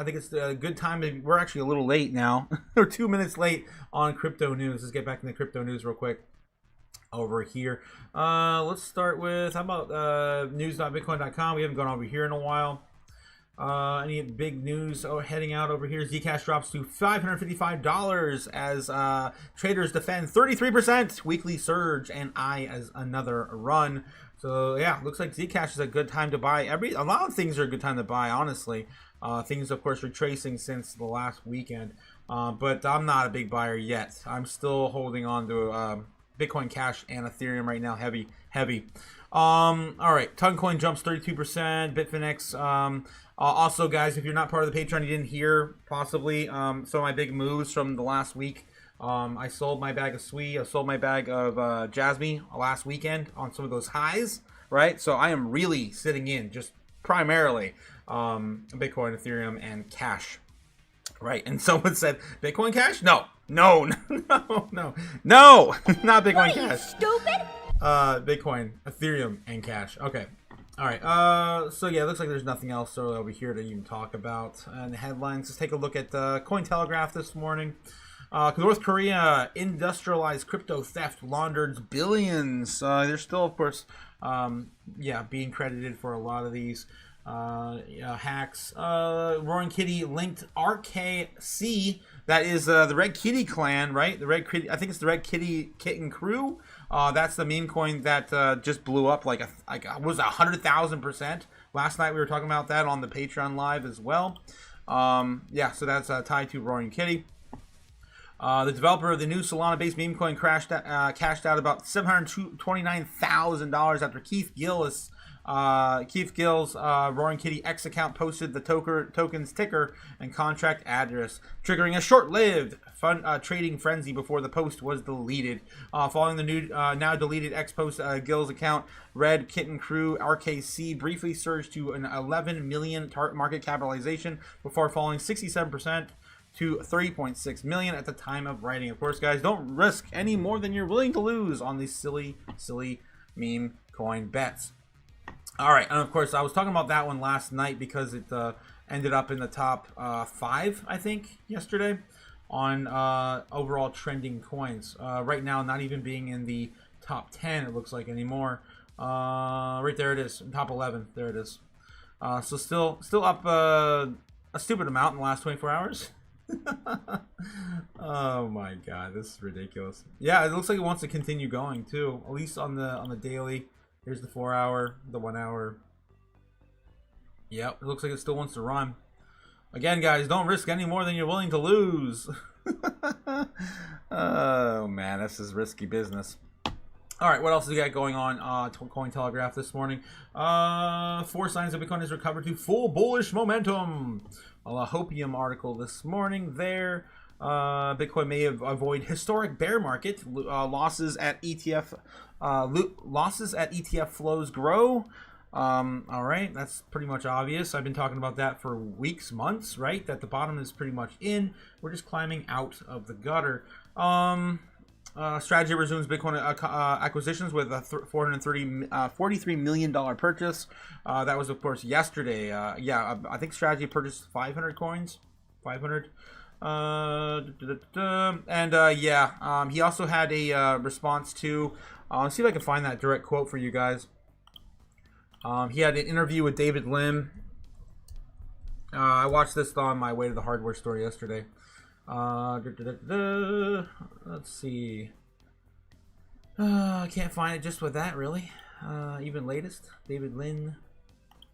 think it's a good time. We're actually a little late now. We're 2 minutes late on crypto news. Let's get back into crypto news real quick over here. Let's start with, how about news.bitcoin.com? We haven't gone over here in a while. Any big news heading out over here? Zcash drops to $555 as traders defend 33% weekly surge and eye as another run. So yeah, looks like Zcash is a good time to buy. A lot of things are a good time to buy, honestly. Things, of course, retracing since the last weekend. But I'm not a big buyer yet. I'm still holding on to Bitcoin Cash and Ethereum right now, heavy. All right, Toncoin jumps 32%. Bitfinex. Also, guys, if you're not part of the Patreon, you didn't hear possibly some of my big moves from the last week. I sold my bag of Sui. I sold my bag of Jasmine last weekend on some of those highs, right? So I am really sitting in just primarily Bitcoin, Ethereum, and Cash, right? And someone said, Bitcoin Cash? No, not Bitcoin Cash. Stupid? Bitcoin, Ethereum, and Cash. Okay. All right. So yeah, it looks like there's nothing else over here to even talk about. And the headlines. Let's take a look at Cointelegraph this morning. North Korea industrialized crypto theft laundered billions. They're still, of course, being credited for a lot of these hacks. Roaring Kitty linked RKC. That is the Red Kitty clan, right? The Red Kitty. I think it's the Red Kitty Kitten Crew. That's the meme coin that just blew up like 100,000%. Last night we were talking about that on the Patreon Live as well. So that's tied to Roaring Kitty. The developer of the new Solana-based meme coin cashed out about $729,000 after Keith Gill's Roaring Kitty X account posted the token's ticker and contract address, triggering a short-lived trading frenzy before the post was deleted. Following the new now deleted X post, Gill's account, Red Kitten Crew RKC, briefly surged to an 11 million market capitalization before falling 67% to 30.6 million at the time of writing. Of course, guys, don't risk any more than you're willing to lose on these silly meme coin bets. All right, and of course, I was talking about that one last night because it ended up in the top 5, I think, yesterday on overall trending coins. Right now, not even being in the top 10, it looks like, anymore. Right there it is, top 11. There it is. So still up a stupid amount in the last 24 hours. Oh my god, this is ridiculous. Yeah, it looks like it wants to continue going too. At least on the daily. Here's the 4 hour, the 1 hour. Yep, it looks like it still wants to run. Again, guys, don't risk any more than you're willing to lose. Oh man, this is risky business. All right, what else do we got going on? Cointelegraph this morning. 4 signs that Bitcoin has recovered to full bullish momentum. A Hopium article this morning there. Bitcoin may avoid historic bear market. Losses at ETF flows grow. All right, that's pretty much obvious. I've been talking about that for weeks, months, right? That the bottom is pretty much in. We're just climbing out of the gutter. Strategy resumes Bitcoin acquisitions with a $43 million purchase. That was, of course, yesterday. Yeah, I think Strategy purchased 500 coins. 500. He also had a response to. Let's see if I can find that direct quote for you guys. He had an interview with David Lim. I watched this on my way to the hardware store yesterday. Let's see. I can't find it just with that, really. Even latest. David Lynn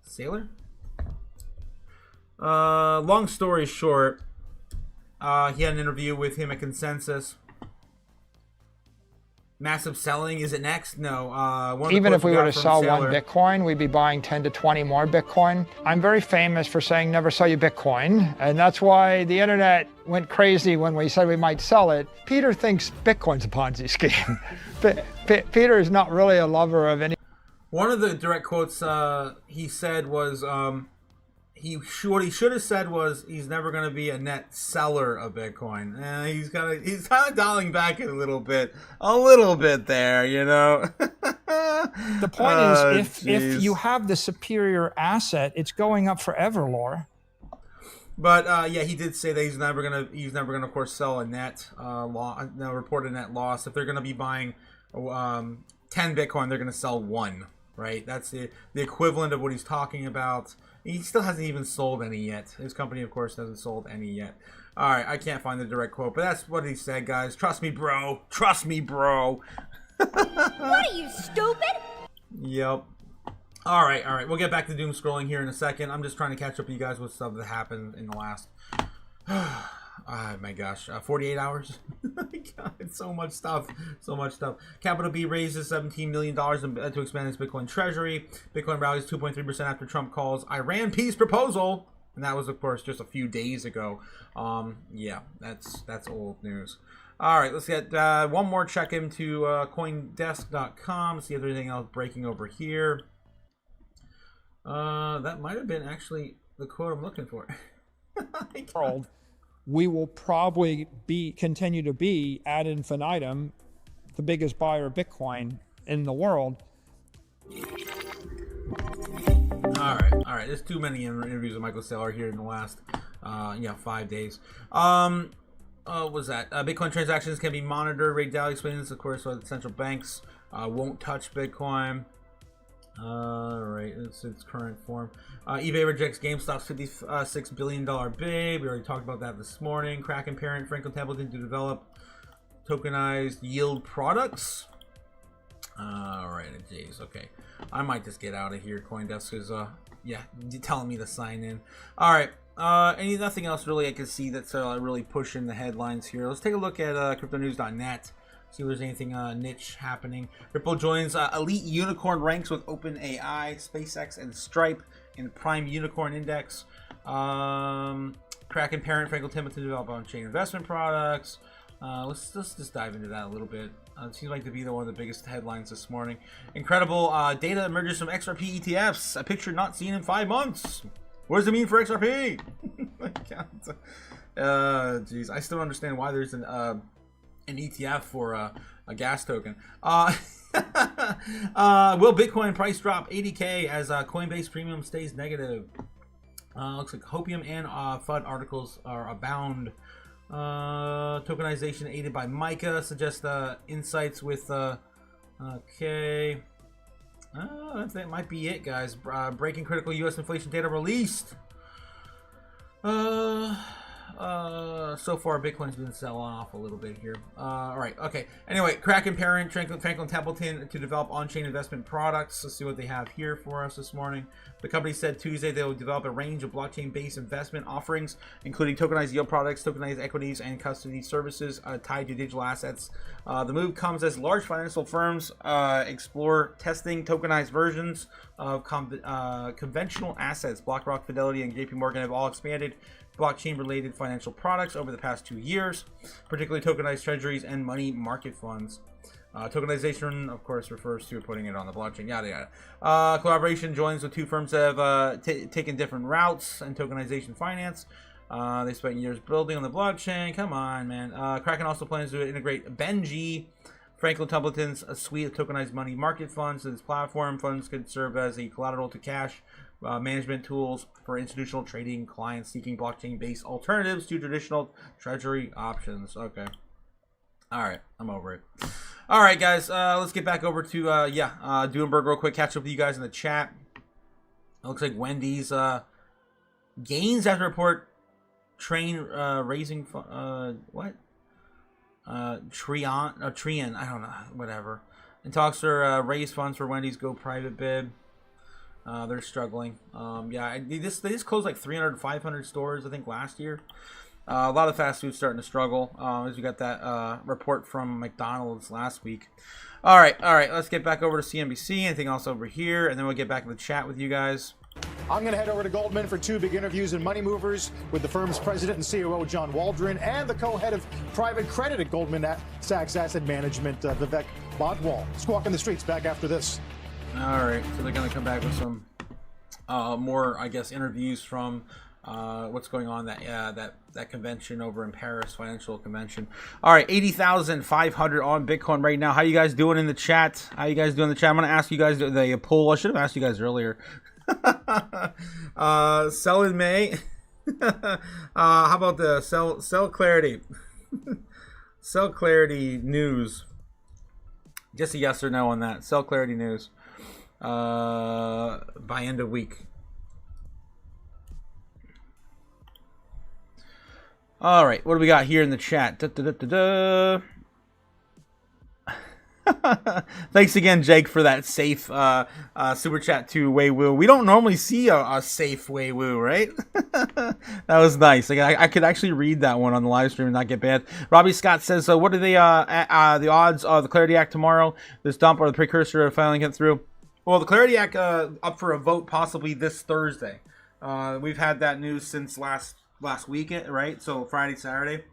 Sailor. Long story short, he had an interview with him at Consensus. Massive selling, is it next? No. Even if we were to sell one Bitcoin, we'd be buying 10 to 20 more Bitcoin. I'm very famous for saying never sell your Bitcoin, and that's why the internet went crazy when we said we might sell it. Peter thinks Bitcoin's a Ponzi scheme. Peter is not really a lover of any. One of the direct quotes he said was, what he should have said was he's never going to be a net seller of Bitcoin. He's kind of dialing back it a little bit there, you know. The point is, if you have the superior asset, it's going up forever, Laura. But yeah, he did say that he's never gonna, of course, sell a net report a net loss. If they're gonna be buying 10 Bitcoin, they're gonna sell 1, right? That's the equivalent of what he's talking about. He still hasn't even sold any yet. His company, of course, hasn't sold any yet. All right, I can't find the direct quote, but that's what he said, guys. Trust me, bro. Trust me, bro. What are you, stupid? Yep. All right. We'll get back to doom scrolling here in a second. I'm just trying to catch up with you guys with stuff that happened in the last... Oh my gosh, 48 hours. God, so much stuff. Capital B raises $17 million to expand its Bitcoin treasury. Bitcoin rallies 2.3% after Trump calls Iran peace proposal, and that was, of course, just a few days ago. Yeah, that's old news. All right, let's get one more check into CoinDesk.com. See if there's anything else breaking over here. That might have been actually the quote I'm looking for. We will probably continue to be ad infinitum the biggest buyer of Bitcoin in the world. All right. There's too many interviews with Michael Saylor here in the last 5 days. What was that? Bitcoin transactions can be monitored. Ray Dalio explains, of course, why the central banks won't touch Bitcoin. All right, it's its current form. eBay rejects GameStop's $56 billion bid. We already talked about that this morning. Kraken parent Franklin Templeton to develop tokenized yield products. All right, geez, okay. I might just get out of here. CoinDesk is, telling me to sign in. All right, nothing else really I can see that's really pushing the headlines here. Let's take a look at cryptonews.net. See if there's anything niche happening. Ripple joins elite unicorn ranks with OpenAI, SpaceX, and Stripe in the Prime Unicorn Index. Kraken parent Franklin Templeton develop on-chain investment products. Let's just dive into that a little bit. It seems like to be one of the biggest headlines this morning. Incredible data emerges from XRP ETFs. A picture not seen in 5 months. What does it mean for XRP? Geez, I still don't understand why there's an ETF for a gas token. Will Bitcoin price drop 80K as Coinbase Premium stays negative? Looks like Hopium and FUD articles are abound. Tokenization aided by Micah suggests insights with okay. That might be it, guys. Breaking critical U.S. inflation data released. So far, Bitcoin's been selling off a little bit here. All right, okay. Anyway, Kraken parent Franklin Templeton to develop on-chain investment products. Let's see what they have here for us this morning. The company said Tuesday they will develop a range of blockchain-based investment offerings, including tokenized yield products, tokenized equities, and custody services tied to digital assets. The move comes as large financial firms explore testing tokenized versions of conventional assets. BlackRock, Fidelity, and JP Morgan have all expanded blockchain-related financial products over the past 2 years, particularly tokenized treasuries and money market funds. Tokenization, of course, refers to putting it on the blockchain, yada yada. Collaboration joins with two firms that have taken different routes in tokenization finance. They spent years building on the blockchain. Come on, man. Kraken also plans to integrate Benji, Franklin Templeton's suite of tokenized money market funds to this platform. Funds could serve as a collateral to cash management tools for institutional trading clients seeking blockchain-based alternatives to traditional treasury options. Okay. All right, I'm over it. All right, guys, let's get back over to Duenberg real quick. Catch up with you guys in the chat. It looks like Wendy's gains after report train raising what? Trian, I don't know, whatever. And talks to raise funds for Wendy's go private bid. They're struggling. They just closed like 300, 500 stores, I think, last year. A lot of fast food starting to struggle, as we got that report from McDonald's last week. All right, let's get back over to CNBC. Anything else over here? And then we'll get back in the chat with you guys. I'm going to head over to Goldman for two big interviews in Money Movers with the firm's president and COO, John Waldron, and the co-head of private credit at Goldman Sachs Asset Management, Vivek Bhadwal. Squawk in the streets, back after this. All right, so they're going to come back with some more, I guess, interviews from what's going on that convention over in Paris, financial convention. All right, 80,500 on Bitcoin right now. How you guys doing in the chat? I'm going to ask you guys the poll. I should have asked you guys earlier. Sell in May. How about the sell clarity? Sell clarity news. Just a yes or no on that. Sell clarity news. By end of week. All right, what do we got here in the chat? Thanks again, Jake, for that safe super chat to Wei Wu. We don't normally see a safe Wei Wu, right? That was nice. I could actually read that one on the live stream and not get banned. Robbie Scott says, what are the odds of the Clarity Act tomorrow? This dump or the precursor of filing it through? Well, the Clarity Act up for a vote possibly this Thursday. We've had that news since last weekend, right? So Friday, Saturday.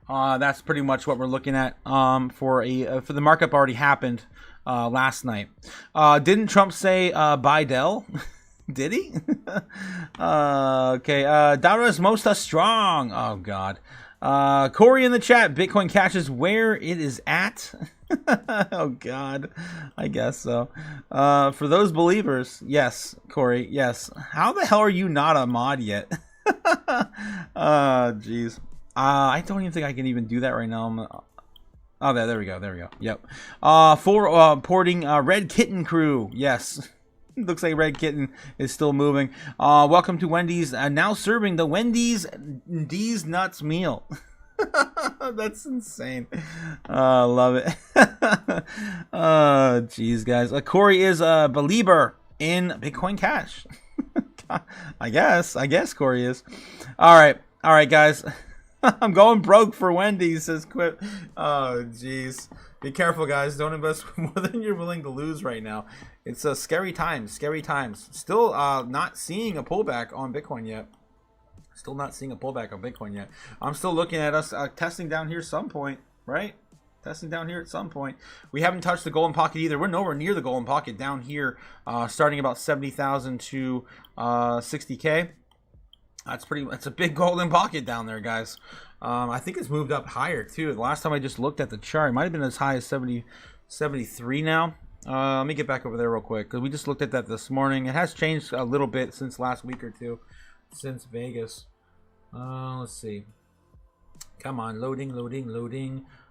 That's pretty much what we're looking at for the markup already happened last night. Didn't Trump say buy Dell? Did he? Okay. Dara's most strong. Oh God. Corey in the chat. Bitcoin Cash is where it is at. Oh God. I guess so. For those believers, yes, Corey. Yes. How the hell are you not a mod yet? Jeez. I don't even think I can even do that right now. Oh, there we go. Yep. For porting Red Kitten crew. Yes. Looks like Red Kitten is still moving. Welcome to Wendy's. Now serving the Wendy's D's Nuts meal. That's insane. Love it. Jeez, guys. Corey is a believer in Bitcoin Cash. I guess Corey is. All right, guys. I'm going broke for Wendy's, says Quip. Oh, jeez. Be careful, guys. Don't invest more than you're willing to lose right now. It's scary times. Still not seeing a pullback on Bitcoin yet. I'm still looking at us testing down here some point, right? We haven't touched the golden pocket either. We're nowhere near the golden pocket down here, starting about 70,000 to 60K. That's a big golden pocket down there, guys. I think it's moved up higher too. The last time I just looked at the chart, it might have been as high as 73 now. Let me get back over there real quick because we just looked at that this morning. It has changed a little bit since last week or two, since Vegas. Let's see. Come on, loading.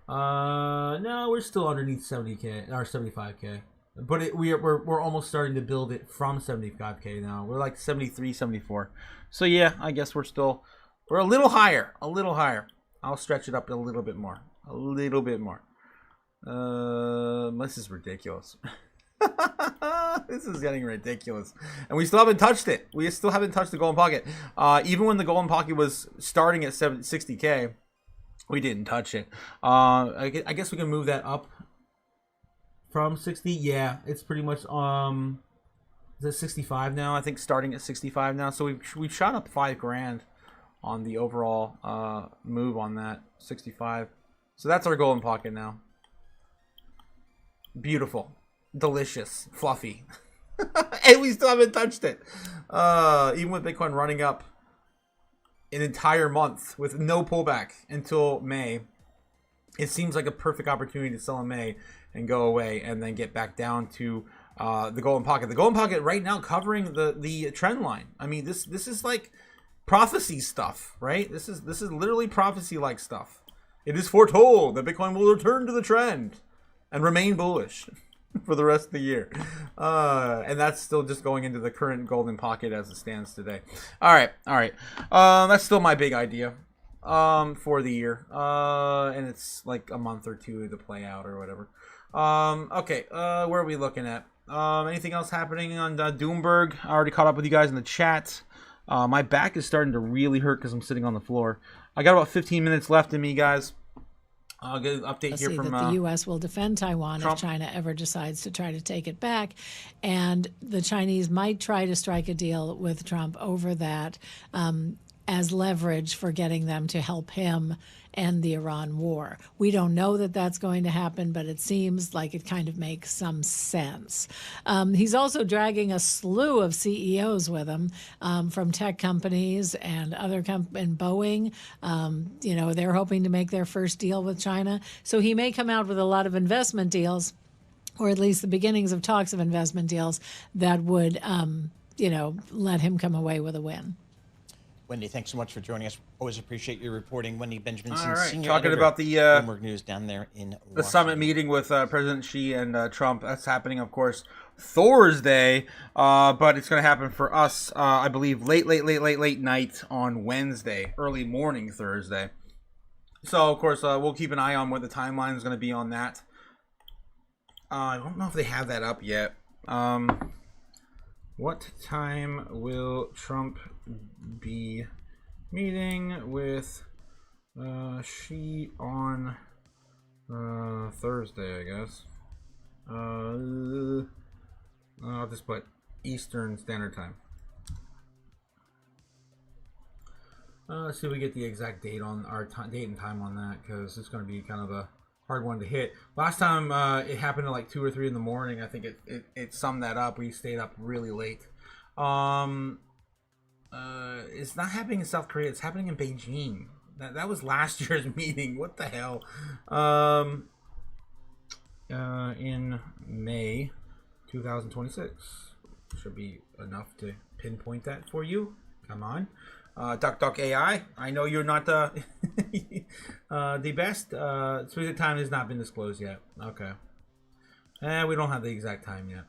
No, we're still underneath 70K or 75K. But we're almost starting to build it from 75K now. We're like 73, 74. So yeah, I guess we're still We're a little higher. A little higher. I'll stretch it up a little bit more. A little bit more. This is ridiculous. This is getting ridiculous. And we still haven't touched it. We still haven't touched the golden pocket. Even when the golden pocket was starting at 60K, we didn't touch it. I guess we can move that up from 60. Yeah, it's pretty much is it 65 now? I think starting at 65 now. So we've shot up $5,000 on the overall move on that 65. So that's our golden pocket now. Beautiful, delicious, fluffy. And we still haven't touched it. Even with Bitcoin running up an entire month with no pullback until May, it seems like a perfect opportunity to sell in May and go away and then get back down to the golden pocket. The golden pocket right now covering the trend line. I mean, this is like prophecy stuff, right? This is literally prophecy like stuff. It is foretold that Bitcoin will return to the trend and remain bullish for the rest of the year. And that's still just going into the current golden pocket as it stands today. All right. That's still my big idea for the year. And it's like a month or two to play out or whatever. Okay, where are we looking at? Anything else happening on Doomberg? I already caught up with you guys in the chat. My back is starting to really hurt because I'm sitting on the floor. I got about 15 minutes left in me, guys. I'll get an update here from that the U.S. will defend Taiwan Trump. If China ever decides to try to take it back. And the Chinese might try to strike a deal with Trump over that as leverage for getting them to help him end the Iran war. We don't know that that's going to happen, but it seems like it kind of makes some sense. He's also dragging a slew of CEOs with him from tech companies and other and Boeing. They're hoping to make their first deal with China. So he may come out with a lot of investment deals, or at least the beginnings of talks of investment deals that would, let him come away with a win. Wendy, thanks so much for joining us. Always appreciate your reporting. Wendy Benjaminson, all right. senior Talking editor about the Bloomberg News down there in the Washington. summit meeting with President Xi and Trump. That's happening, of course, Thursday, but it's going to happen for us, I believe, late night on Wednesday, early morning Thursday. So, of course, we'll keep an eye on what the timeline is going to be on that. I don't know if they have that up yet. What time will Trump be meeting with Xi on Thursday, I guess? I'll just put Eastern Standard Time. Let's see if we get the exact date on our date and time on that, because it's going to be kind of a hard one to hit. Last time it happened at like 2 or 3 in the morning. I think it summed that up. We stayed up really late. It's not happening in South Korea. It's happening in Beijing. That was last year's meeting. What the hell? In May 2026. Should be enough to pinpoint that for you. Come on. Duck AI. I know you're not the best. Specific time has not been disclosed yet. Okay. We don't have the exact time yet.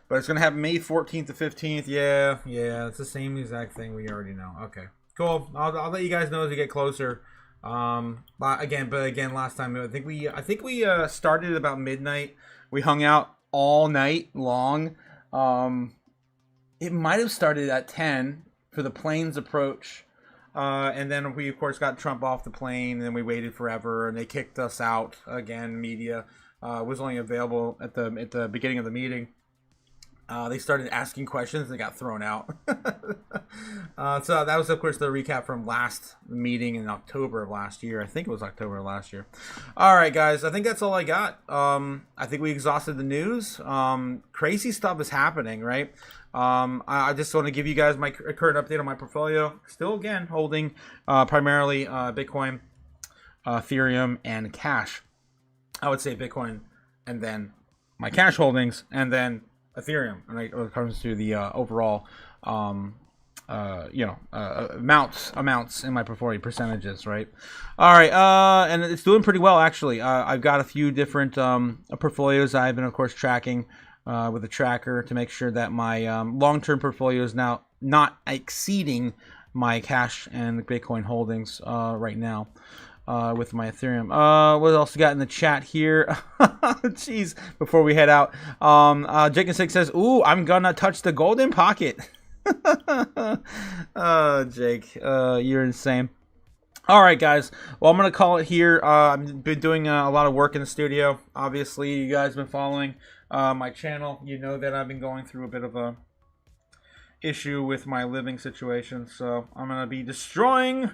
But it's going to happen May 14th to 15th. Yeah. It's the same exact thing we already know. Okay. Cool. I'll let you guys know as we get closer. But again, last time I think we started at about midnight. We hung out all night long. It might have started at 10 for the plane's approach. And then we, of course, got Trump off the plane, and then we waited forever, and they kicked us out again. Media was only available at the beginning of the meeting. They started asking questions and they got thrown out. So that was, of course, the recap from last meeting in October of last year. I think it was October of last year. All right, guys. I think that's all I got. I think we exhausted the news. Crazy stuff is happening, right? I just want to give you guys my current update on my portfolio. Still, again, holding primarily Bitcoin, Ethereum, and cash. I would say Bitcoin, and then my cash holdings, and then Ethereum, and when it comes to the overall, amounts in my portfolio, percentages, right? All right, and it's doing pretty well, actually. I've got a few different portfolios I've been, of course, tracking with a tracker to make sure that my long-term portfolio is now not exceeding my cash and Bitcoin holdings right now. With my Ethereum. What else we got in the chat here? Jeez, before we head out. Jake6 says, ooh, I'm gonna touch the golden pocket. Jake, you're insane. All right, guys. Well, I'm going to call it here. I've been doing a lot of work in the studio. Obviously, you guys have been following my channel. You know that I've been going through a bit of a issue with my living situation. So I'm going to be destroying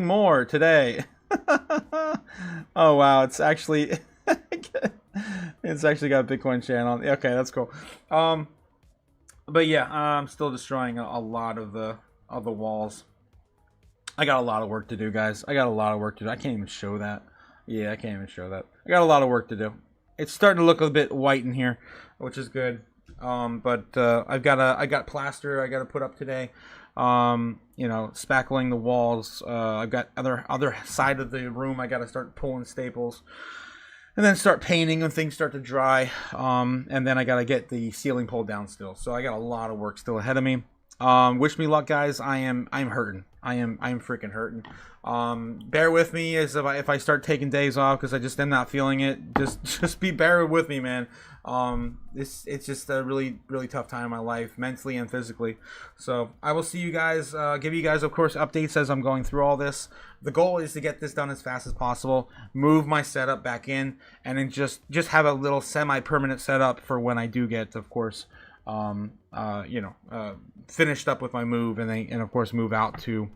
more today. Oh, wow. It's actually got a Bitcoin channel. Okay, that's cool. But yeah, I'm still destroying a lot of the walls. I got a lot of work to do, guys. I got a lot of work to do. I can't even show that. Yeah, I can't even show that. I got a lot of work to do. It's starting to look a bit white in here, which is good. But I got plaster I got to put up today. You know, spackling the walls. I've got other side of the room. I got to start pulling staples, and then start painting when things start to dry. And then I got to get the ceiling pulled down still. So I got a lot of work still ahead of me. Wish me luck, guys. I'm hurting. I'm freaking hurting. Bear with me as if I start taking days off because I just am not feeling it. Just bear with me, man. It's just a really tough time in my life, mentally and physically. So I will see you guys. Give you guys, of course, updates as I'm going through all this. The goal is to get this done as fast as possible. Move my setup back in, and then just have a little semi-permanent setup for when I do get, of course, finished up with my move, and of course move out to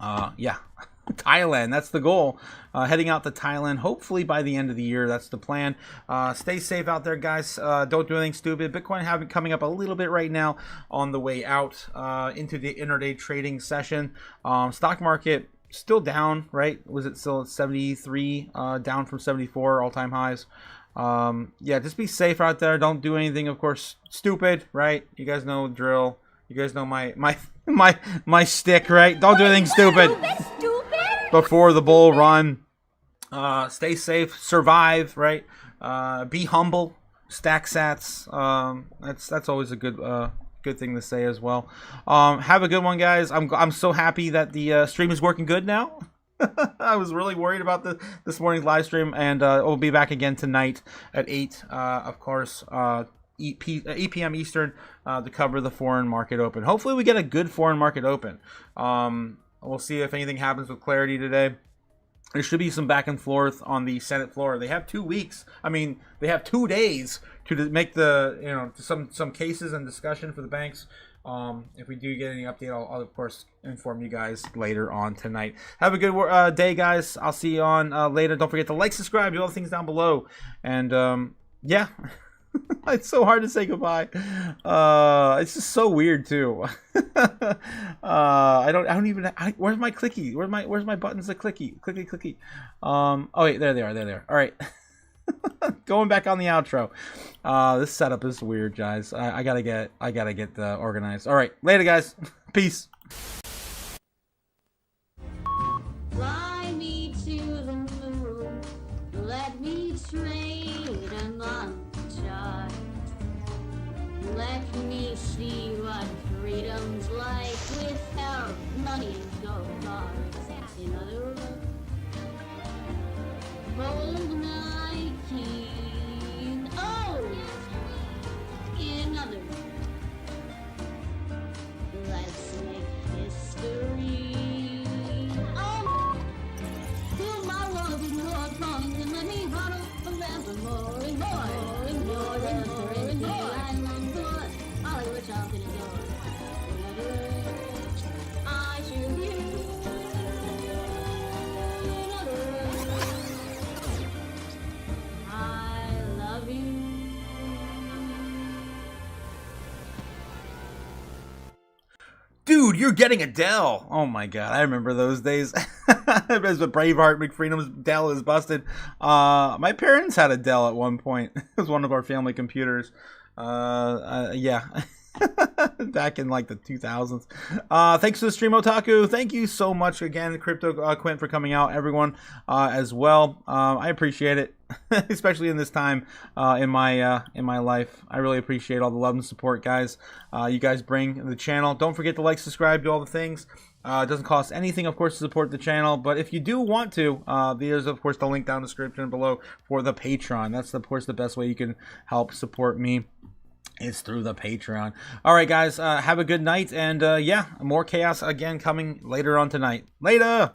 Thailand. That's the goal. Heading out to Thailand hopefully by the end of the year. That's the plan. Stay safe out there, guys. Don't do anything stupid. Bitcoin coming up a little bit right now on the way out into the intraday trading session. Stock market still down, right? Was it still at 73, down from 74 all-time highs? Yeah, just be safe out there. Don't do anything, of course, stupid, right? You guys know the drill. You guys know my stick, right? Don't do anything stupid before the bull run. Stay safe, survive, right? Be humble, stack sats. That's always a good thing to say as well. Have a good one, guys. I'm so happy that the stream is working good now. I was really worried about this morning's live stream, and we'll be back again tonight at 8, of course, 8 p.m. Eastern, to cover the foreign market open. Hopefully we get a good foreign market open. We'll see if anything happens with clarity today. There should be some back and forth on the Senate floor. They have 2 weeks. I mean, they have 2 days to make some cases and discussion for the banks. If we do get any update, I'll of course inform you guys later on tonight. Have a good day, guys. I'll see you on later. Don't forget to like, subscribe, do all the things down below. And yeah, it's so hard to say goodbye. It's just so weird too. I don't even. Where's my clicky? Where's my buttons? The clicky. Oh wait, there they are. All right. Going back on the outro. This setup is weird, guys. I gotta get organized. All right, later, guys. Peace. Fly me to the moon. Let me trade among the stars. Let me see what freedom's like without money and gold bars. In other words, hold my king. Oh! In other words, let's make history. Oh! Fill my world with more songs and let me huddle forevermore and more and more and more and more. I long for Hollywood shopping and more. In other words, I choose you. In other words, I love you. Dude, you're getting a Dell. Oh my god, I remember those days. As the Braveheart McFreedom's Dell is busted. My parents had a Dell at one point. It was one of our family computers. Yeah. Back in like the 2000s. Thanks for the stream, Otaku. Thank you so much again, Crypto Quint, for coming out. Everyone as well. I appreciate it. especially in this time in my life. I really appreciate all the love and support, guys. You guys bring the channel. Don't forget to like, subscribe, do all the things. It doesn't cost anything, of course, to support the channel, but if you do want to, there's, of course, the link down in the description below for the Patreon. That's, of course, the best way you can help support me. It's through the Patreon. All right, guys, have a good night, and yeah, more chaos again coming later on tonight. Later!